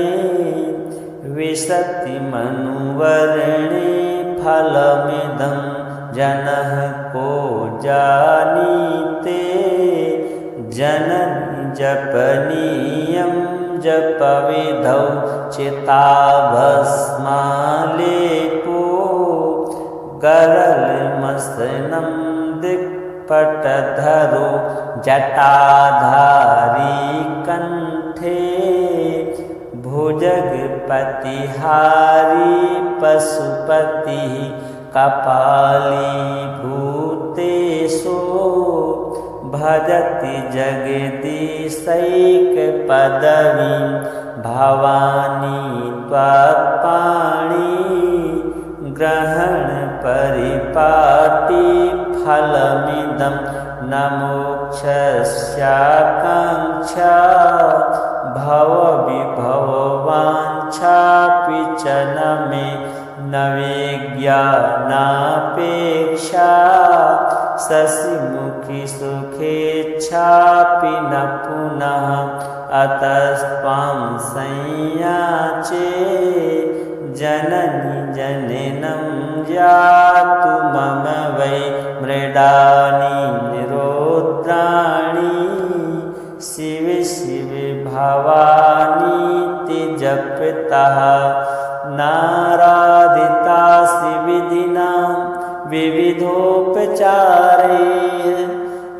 विशति मनुवर्णे फलमिदं जनः को जानीते जननी जपनीयं जपविधौ चिताभस्मालेपो गरलमसनं दिक्पटधरो जटाधारी कंठे भुजगपतिहारी पशुपतिः कपालीभूतेषु भजति जगदीशैकपदवीं भवानी त्वत्पाणि ग्रहणपरिपाटी फलमिदं न मोक्षस्याकाङ्क्षा भवविभववाञ्छापि च न मे न विज्ञानापेक्षा शशिमुखी सुखेच्छापि न पुनः अतस्त्वां संयाचे जननी जनेनं यातु मम वै मृडानि निरोद्राणि शिव शिव भवानीति जपतः नारादिता विधिना विविधोपचारैः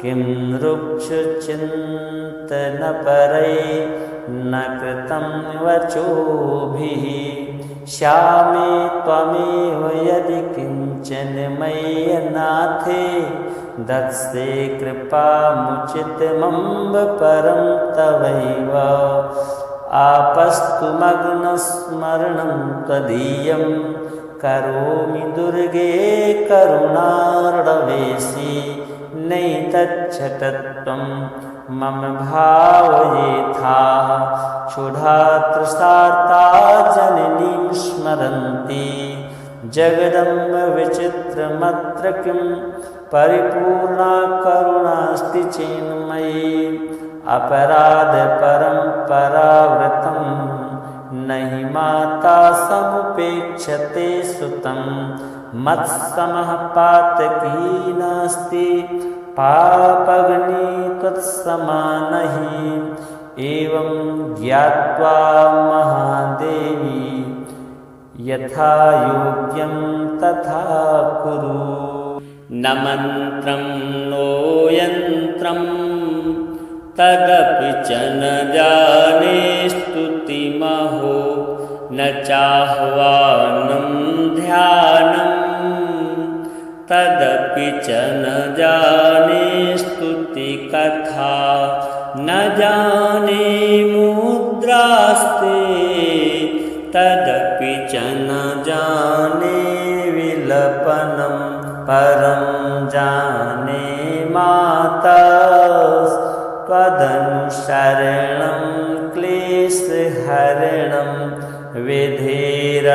किं रुक्षचिन्तनपरैः न कृतं वचोभिः श्यामे त्वमेव यदि किञ्चन मय्यनाथे दत्से कृपामुचितमम्ब परं तवैव आपस्तु मग्नस्मरणं त्वदीयं करोमि दुर्गे करुणार्णवेशी नैतच्छटत्वं मम भावयेथाः क्षुधातृषार्ता जननीं स्मरन्ति जगदम्ब विचित्रमत्र किं परिपूर्णा करुणास्ति चेन्मयी अपराध परम्परावृतं नहि माता समुपेक्षते सुतं मत्समः पातकी नास्ति पापग्नि त्वत्समा नहि एवं ज्ञात्वा महादेवी यथा योग्यं तथा कुरु न मन्त्रं नो यन्त्रं तदपि च न जाने स्तुतिमहो न चाह्वानं ध्यानं तदपि च न जाने स्तुतिकथा न जाने मुद्रास्ते तदपि च न जाने विलपनं परं जाने माता त्वदनुशरणं क्लेशहरणं विधेरज्ञानेन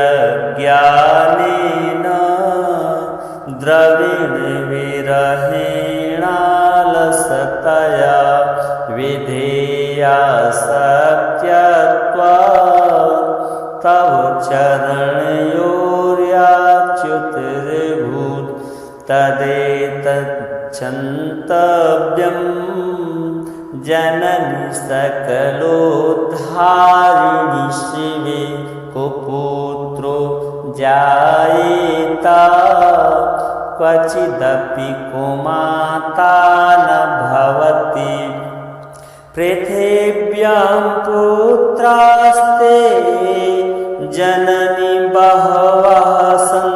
द्रविण विरहेणालसतया विधेया सत्यत्वात् तव चरणयोर्याच्युतिर्भूत् तदेतच्छन्तव्यं जननी सकलोद्धारिणि शिवे कुपुत्रो जायेता क्वचिदपि कुमाता न भवति पृथिव्यां पुत्रास्ते जननी बहवः सन्ति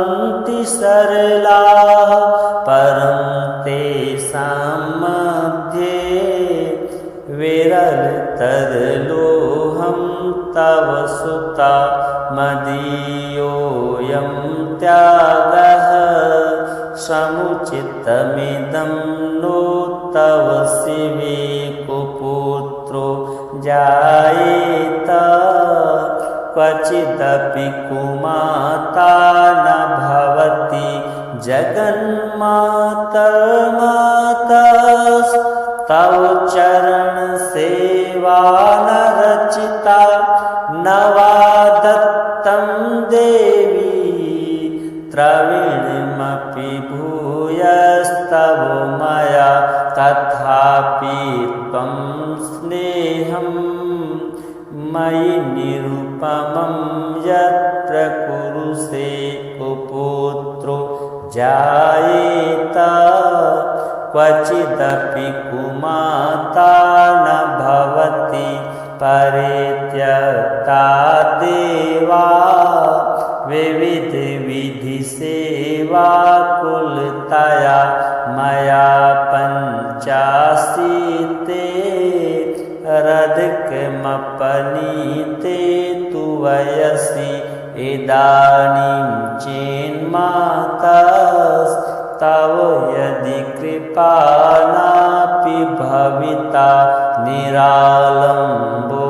तव सुता मदीयोऽयं त्यागः समुचितमिदं नो तव शिवे कुपुत्रो जायेत क्वचिदपि कुमाता न भवति जगन्मातर्मातस्तव चरणसेवा न रचिता न वा दत्तं देवी द्रविणमपि भूयस्तव मया तथापि त्वं स्नेहं मयि निरुपमं यत्र कुरुषे कुपुत्रो जायेत क्वचिदपि कुमाता न भवति परित्यक्ता देवा विविध विधि सेवा कुलतया मया पञ्चाशीते रधिकमपनीते तु वयसि इदानीं चेन्मातस्तव यदि कृपा नापि भविता निरालम्बो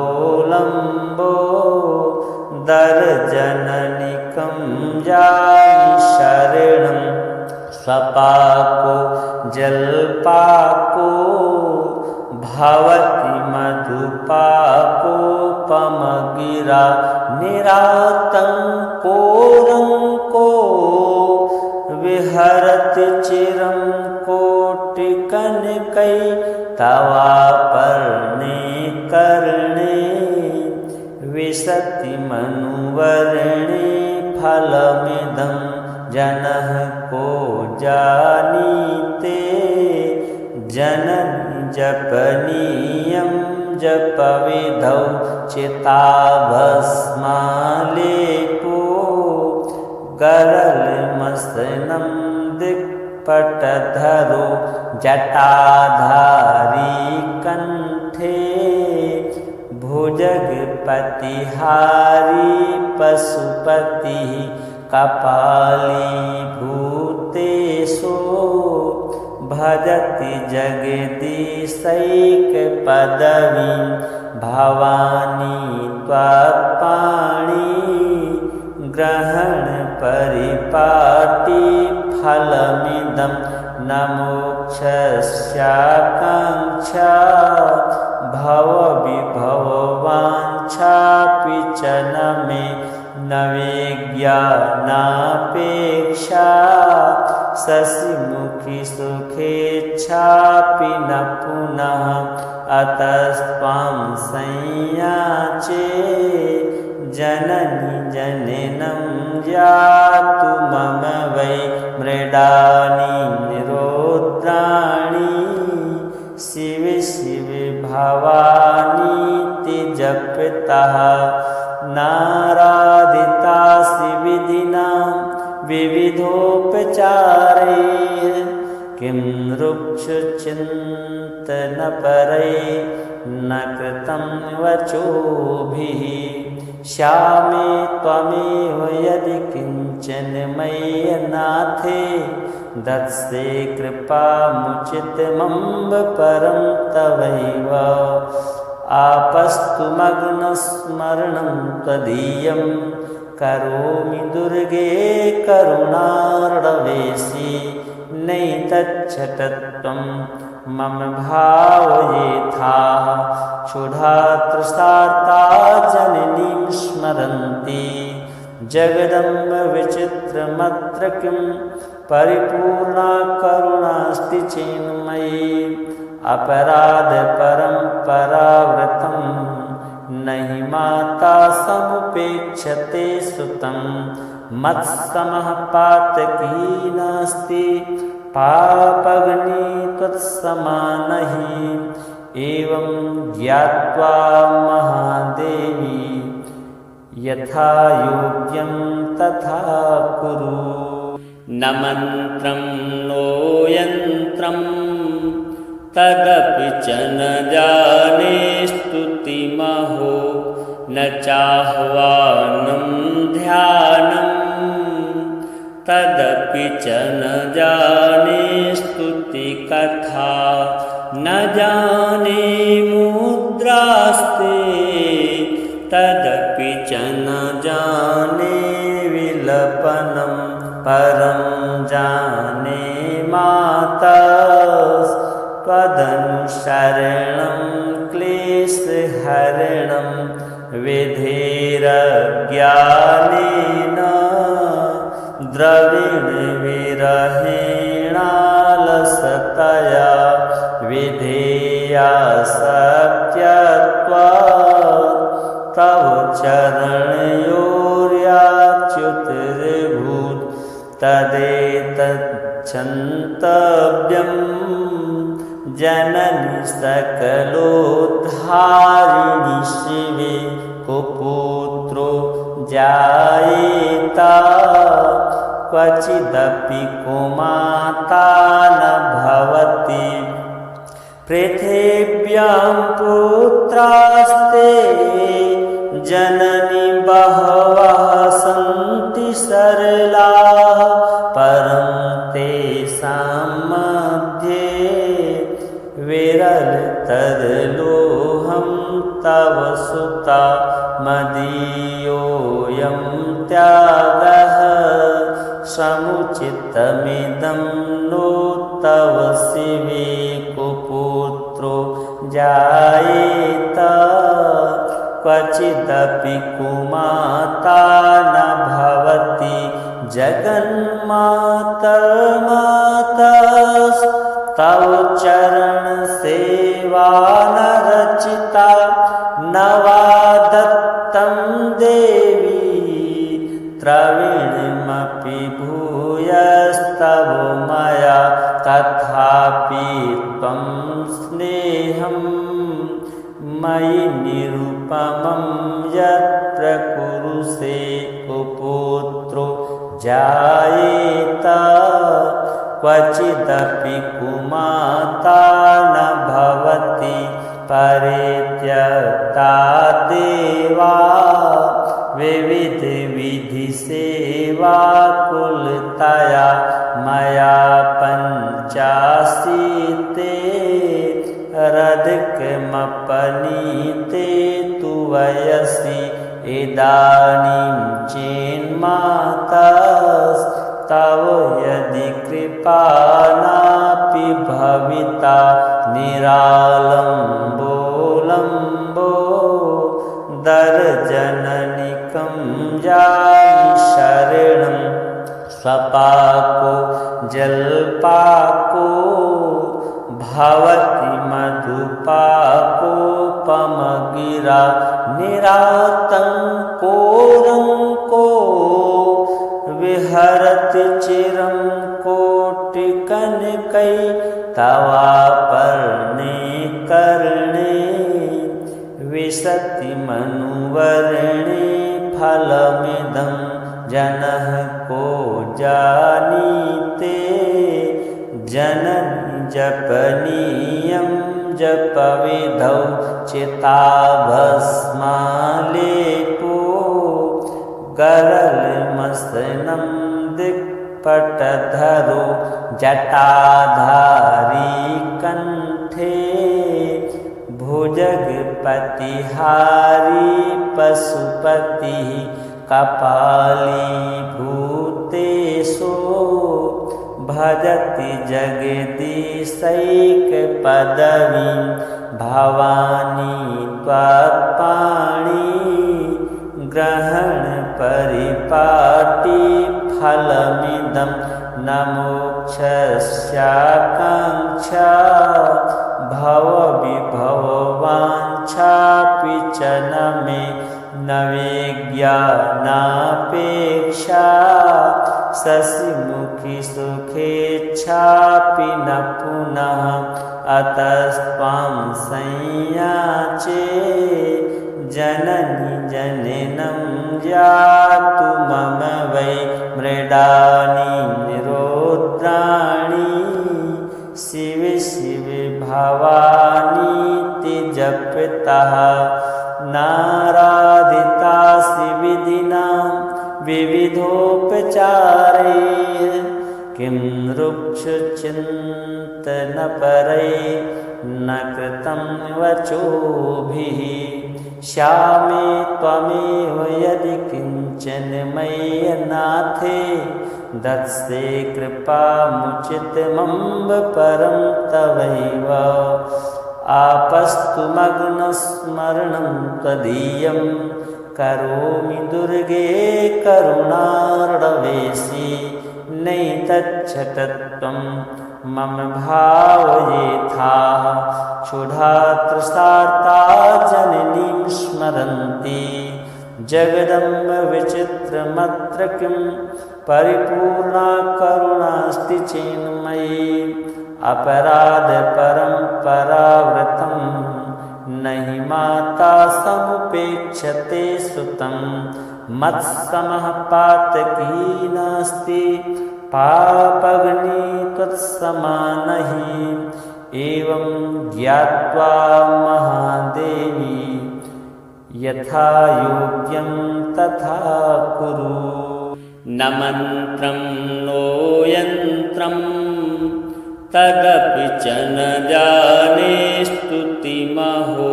दर्जननिकं जामि शरणं स्वपाको जलपाको भवति मधुपाकोपमगिरा निरातङ्कोरङ्को विहरति चिरं कोटिकनकै तवापर्णे कर्णे विशति मनुवर्णे फलमिदं जनः को जानीते जननी जपनीयं जपविधौ चिताभस्मालेपो गरलमसनं दिक्पटधरो जटाधारी कंठे भुजगपतिहारी पशुपतिः कपालीभूतेषु भजति जगदीशैकपदवीं भवानी त्वत्पाणि ग्रहणपरिपाटी फलमिदं न मोक्षस्याकाङ्क्षा भवविभववाञ्छापि च न मे न विज्ञानापेक्षा शशिमुखी सुखेच्छापि न पुनः अतस्त्वां संयाचे जननी जननं यातु मम वै मृडानि निरोद्राणि शिव शिव भवानीति जपतः नाराधिता विधिना विविधोपचारैः किं रुक्षचिन्तनपरैः न कृतं वचोभिः श्यामे त्वमेव यदि किञ्चन मय्यनाथे दत्से कृपामुचितमम्ब परं तवैव आपस्तु मग्नस्मरणं त्वदीयं करोमि दुर्गे करुणार्णवेशि नैतच्छटत्वं मम भावयेथाः क्षुधातृषार्ता जननीं स्मरन्ति जगदम्ब विचित्रमत्र किं परिपूर्णा करुणास्ति चेन्मयी अपराध परम्परावृतं नहि माता समुपेक्षते सुतं मत्समः पातकी नास्ति पापग्नि त्वत्समानहि एवं ज्ञात्वा महादेवी यथा योग्यं तथा कुरु न मन्त्रं नो यन्त्रं तदपि च न जाने स्तुतिमहो न चाह्वानं ध्यानं तदपि च न जाने स्तुतिकथा न जाने मुद्रास्ते तदपि च न जाने विलपनं परं जाने माता त्वदनुसरणं क्लेशहरणं विधेरज्ञानेन द्रविणविरहेणालसतया विधेया सत्यत्वात् तव चरणयोर्याच्युतिर्भूत् तदेतच्छन्तव्यं जननि सकलोद्धारिणि शिवे कुपुत्रो जायेत क्वचिदपि कुमाता न भवति पृथिव्यां पुत्रास्ते जननि बहवः सन्ति सरलाः परं तेषां मध्ये विरलतरलोहं तव सुता मदीयोऽयं त्यागः समुचितमिदं नो तव शिवे कुपुत्रो जायेत क्वचिदपि कुमाता न भवति जगन्मातर्मातस्तव चरणसेवा न रचिता न वा दत्तं देवी द्रविणमपि भूयस्तव मया तथापि त्वं स्नेहं मयि निरुपमं यत्र कुरुषे कुपुत्रो जायेत क्वचिदपि कुमाता न भवति परित्यक्ता देवा विविधविधिसेवाकुलतया मया पञ्चाशीते रधिकमपनीते तु वयसि इदानीं चेन्मातस्तव यदि कृपा नापि भविता निरालम्बो दर्जननिकं जायि शरणं स्वपाको जलपाको भवति मधुपाकोपमगिरा निरातङ्कोरङ्को विहरति चिरं कोटिकनकै तवापर्णे कर्णे विशति मनुवर्णे फलमिदं जनः को जानीते जननि जपनीयं जपविधौ चिताभस्मालेपो गरलमसनं दिक्पटधरो जटाधारी कण्ठे भुजगपतिहारी पशुपतिः कपालीभूतेषु भजति जगदीशैकपदवीं भवानी त्वत्पाणि ग्रहणपरिपाटी फलमिदं न मोक्षस्याकाङ्क्षा भवविभववाञ्छापि च न मे न विज्ञानापेक्षा शशिमुखी सुखेच्छापि न पुनः अतस्त्वां संयाचे जननि जननं जातु मम वै मृडानि निरोद्राणि शिव शिव भवानीति जपतः नारायण विविधोपचारैः किं रुक्षचिन्तनपरैः न कृतं वचोभिः श्यामे त्वमेव यदि किञ्चन मय्यनाथे दत्से कृपामुचितमम्ब परं तवैव आपस्तु मग्नस्मरणं त्वदीयं करोमि दुर्गे करुणार्णवेशि नैतच्छटत्वं मम भावयेथाः क्षुधा तृषार्ता जननीं स्मरन्ति जगदम्ब विचित्रमत्र किं परिपूर्णा करुणास्ति चेन्मयि अपराध परम्परावृतं नहि माता समुपेक्षते सुतं मत्समः पातकी नास्ति पापग्नि त्वत्समा नहि एवं ज्ञात्वा महादेवी यथा योग्यं तथा कुरु न मन्त्रं नो यन्त्रं तदपि च न जाने स्तुतिमहो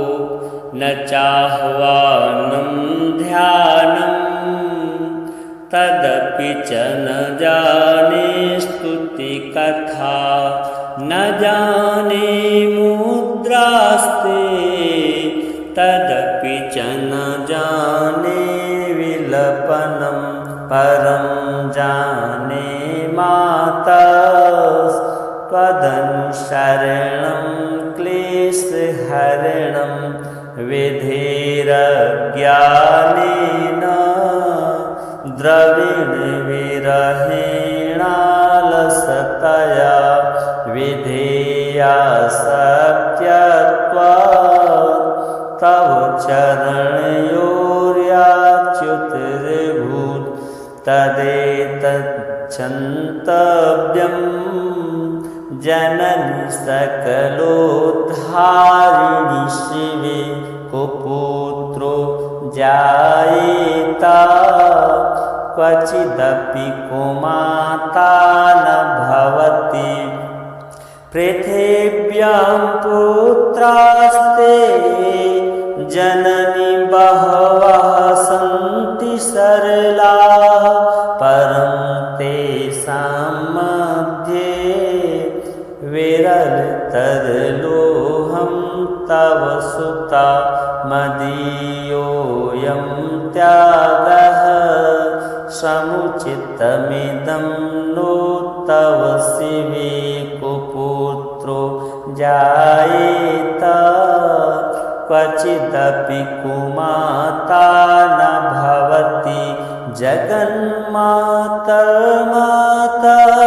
न चाह्वानं ध्यानं तदपि च न जाने स्तुतिकथा न जाने मुद्रास्ते तदपि च न जाने विलपनं परं जाने माता त्वदनुसरणं क्लेशहरणं विधेरज्ञानेन द्रविणविरहेणालसतया विधेयासक्त्यत्वात् तव चरणयोर्याच्युतिर्भूत् तदेतच्छन्तव्यं जननि सकलोद्धारिणि शिवे कुपुत्रो जायेता क्वचिदपि कुमाता न भवति पृथिव्यां पुत्रास्ते जननि बहवः सन्ति सरलाः परं तेषां मध्ये विरलतरलोहं तव सुता मदीयोऽयं त्यागः समुचितमिदं नो तव शिवे कुपुत्रो जायेत क्वचिदपि कुमाता न भवति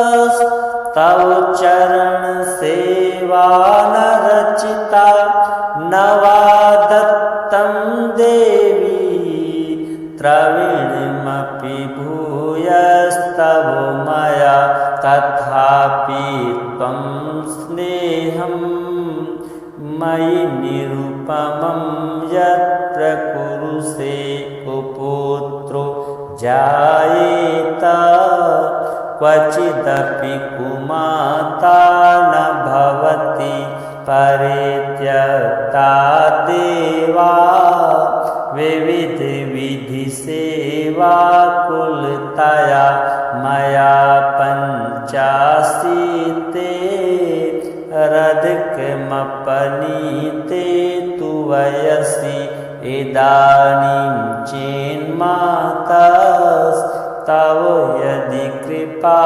जगन्मातर्मातस्तव चरणसेवा न रचिता न वा दत्तं देवी द्रविणमपि भूयस्तव मया तथापि त्वं स्नेहं मयि निरुपमं यत्र कुरुषे कुपुत्रो जायेत क्वचिदपि कुमाता न भवति परित्यक्ता देवा विविधविधिसेवाकुलतया मया पञ्चाशीते रधिकमपनीते तु वयसि इदानीं चेन्मातस्तव यदि कृपा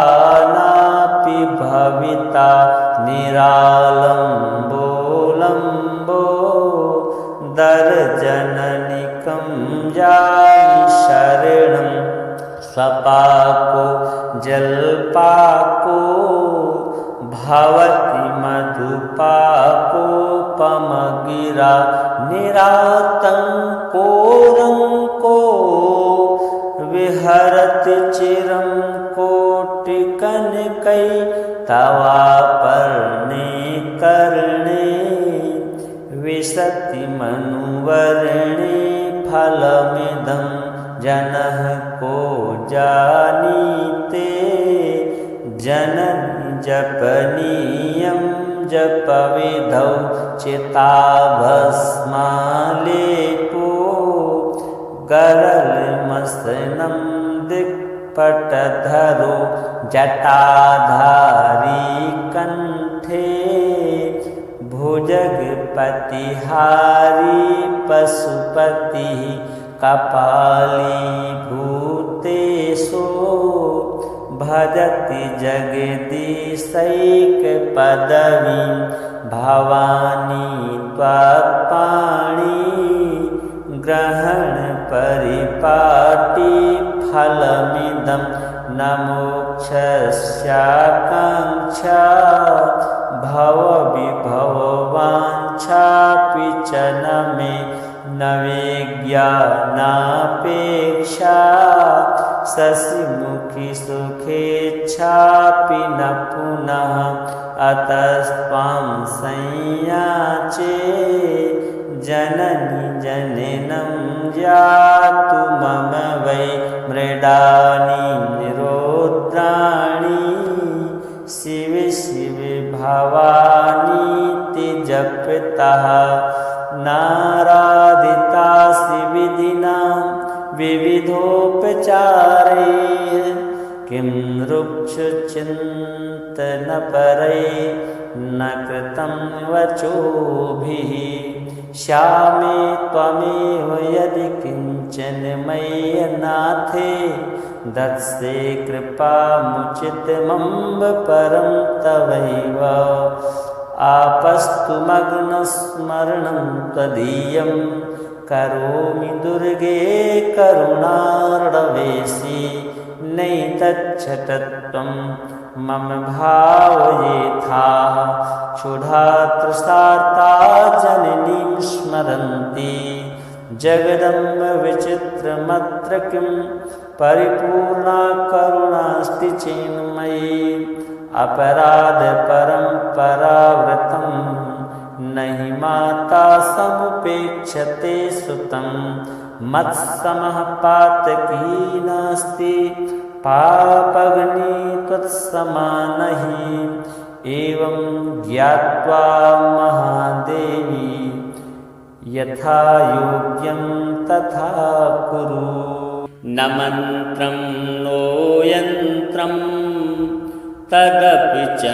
नापि भविता निरालम्बो दर्जननिकं जायि शरणं स्वपाको जलपाको भवति मधुपाकोपमगिरा निरातङ्कोरङ्को विहरति चिरं कोटिकनकै तवापर्णे कर्णे विशति मनुवर्णे फलमिदं जनः को जानीते। जननी जपनीयं जपविधौ चिताभस्मालेपो। गरलमसनं दिक्पटधरो जटाधारी कण्ठे। भुजगपतिहारी पशुपतिः कपालीभूतेषु। भजति जगदीशैकपदवीं भवानी त्वत्पाणि। ग्रहणपरिपाटी फलमिदं न मोक्षस्याकाङ्क्षा। भवविभववाञ्छापि च न मे न विज्ञानापेक्षा। शशिमुखी सुखेच्छापि न पुनः अतस्त्वां संयाचे। जननी जननं जातु मम वै मृडानि निरोद्राणि। शिव शिव भवानीति जपतः नाराधिता विधिना विविधोपचारैः। किं रुक्षचिन्तनपरैः न कृतं वचोभिः। श्यामे त्वमेव यदि किञ्चन मय्यनाथे। दत्से कृपामुचितमम्ब परं तवैव। आपस्तुमग्नस्मरणं त्वदीयं करोमि दुर्गे करुणार्णवेशि। नैतच्छतत्वं मम भावयेथाः क्षुधातृषार्ता जननीं स्मरन्ति। जगदम्ब विचित्रमत्र किं परिपूर्णा करुणास्ति चेन्मयि। अपराधपरम्परावृतं नहि माता समुपेक्षते सुतं। मत्समः पातकी नास्ति पापग्नि त्वत्समा नहि। एवं ज्ञात्वा महादेवी यथा योग्यं तथा कुरु। न मन्त्रं नो यन्त्रं तदपि च न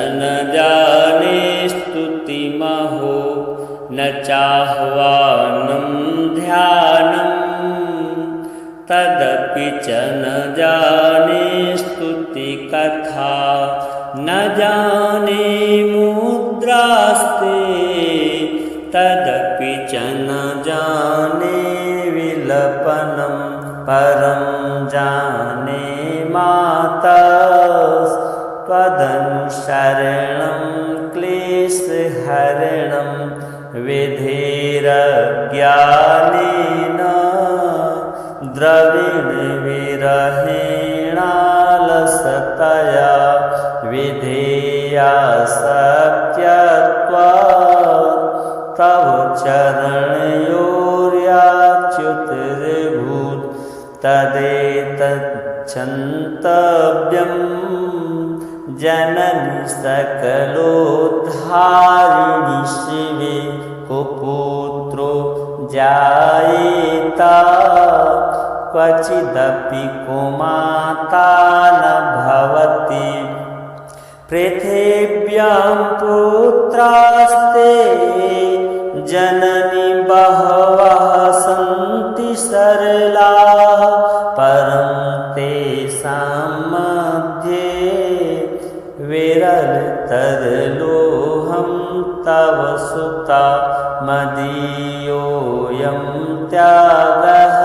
जाने। स्तुतिमहो न चाह्वानं ध्यानं तदपि च न जाने। स्तुतिकथा न जाने मुद्रास्ते तदपि च न जाने। विलपनं परं जाने माता। त्वदनुसरणं क्लेशहरणं विधेरज्ञानेन। द्रविणविरहेणालसतया विधेया शक्यत्वात्। तव चरणयोर्याच्युतिर्भूत् तदेतच्छन्तव्यम्। जननी सकलोद्धारिणि शिवे कुपुत्रो जायेत। क्वचिदपि कुमाता न भवति। पृथिव्यां पुत्रास्ते जननी बहवः सन्ति सरलाः। परं तेषां मध्ये विरलतरलोऽहं तव सुता। मदीयोऽयं त्यागः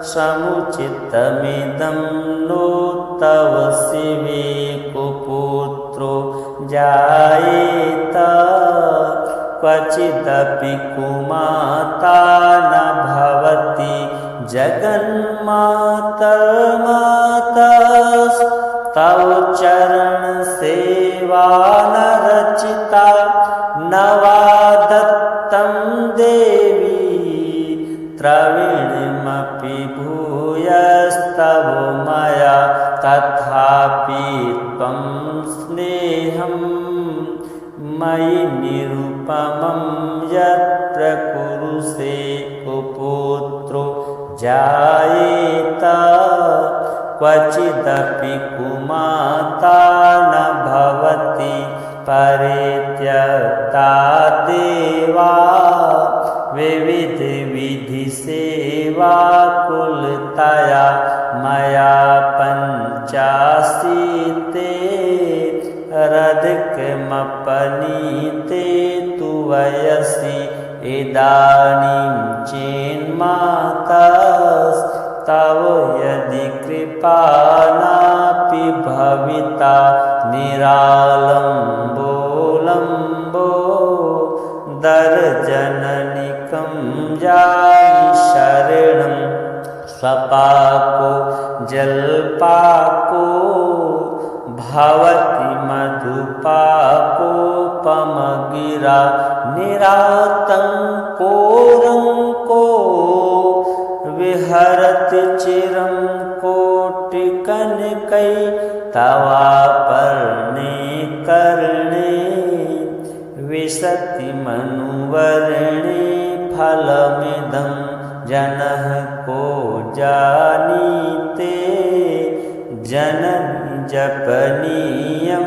समुचितमिदं नो तव शिवे कुपुत्रो जायेत। क्वचिदपि कुमाता न भवति। जगन्मातर्मातस्तव चरणसेवा न रचिता। न वा दत्तं देवी द्रविणमपि भूय जायेत क्वचिदपि कुमाता न भवति परित्यक्ता देवा विविध विधि सेवा कुलतया मया पंचाशीते रधिकमपनीते तु वयसि इदानीं चेन्मातस्तव यदि कृपा नापि भविता निरालम्बो दर्जननिकं जायि शरणं स्वपाको जलपाको भवति मधुपाकोपमगिरा निरातङ्कोरङ्को विहरति चिरं कोटिकनकै तवापर्णे कर्णे विशति मनुवर्णे फलमिदं जनः को जानीते जननी जपनीयं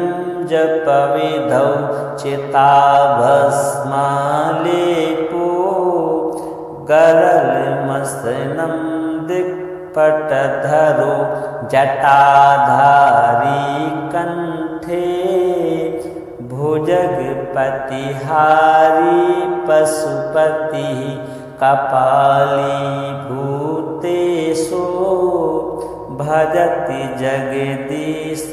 जपविधौ चिताभस्मालेपो गरलमसनं दिक्पटधरो जटाधारी कंठे भुजगपतिहारी पशुपतिः कपालीभूतेषु भजति जगदीशैकपदवीं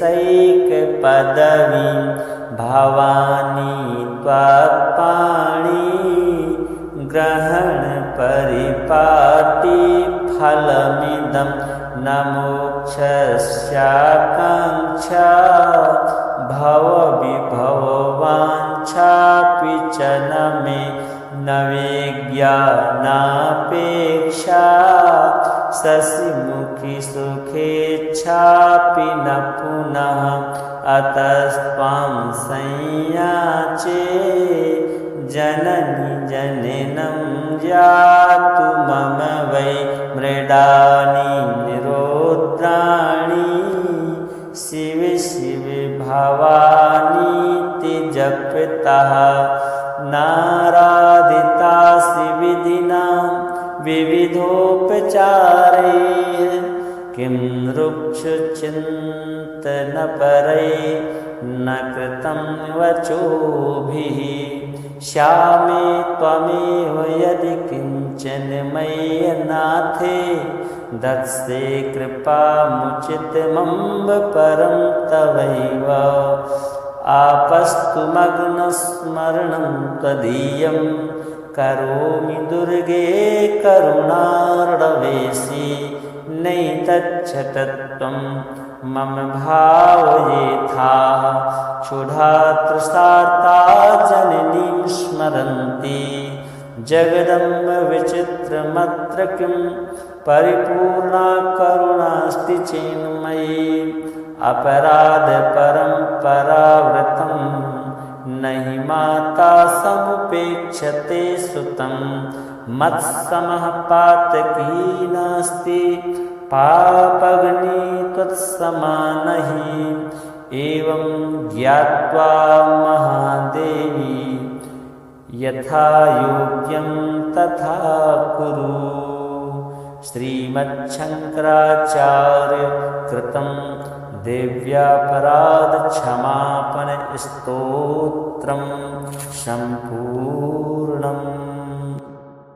भवानी त्वत्पाणि ग्रहणपरिपाटी फलमिदं न मोक्षस्याकाङ्क्षा भवविभववाञ्छापि च न मे न विज्ञानापेक्षा शशिमुखी सुखेच्छापि न पुनः अतस्त्वां संयाचे जननी जननं जातु मम वै मृडानि निरोद्राणि शिव शिव भवानीति जपतः नाराधितासि विधिना विविधोपचारैः किं रुक्षचिन्तनपरैः न कृतं वचोभिः श्यामे त्वमेव यदि किञ्चन मय्यनाथे दत्से कृपामुचितमम्ब परं तवैव आपस्तुमग्नस्मरणं त्वदीयं करोमि दुर्गे करुणार्णवेशि नैतच्छतत्वं मम भावयेथाः क्षुधातृषार्ता जननीं स्मरन्ति जगदम्ब विचित्रमत्र किं परिपूर्णा करुणास्ति चेन्मयी अपराध परम्परावृतं नहि माता समुपेक्षते सुतं मत्समः पातकी नास्ति पापग्नि त्वत्समा नहि एवं ज्ञात्वा महादेवी यथा योग्यं तथा कुरु। श्रीमच्छंकराचार्य कृतं दिव्यापराध क्षमापण स्तोत्रं सम्पूर्णम्।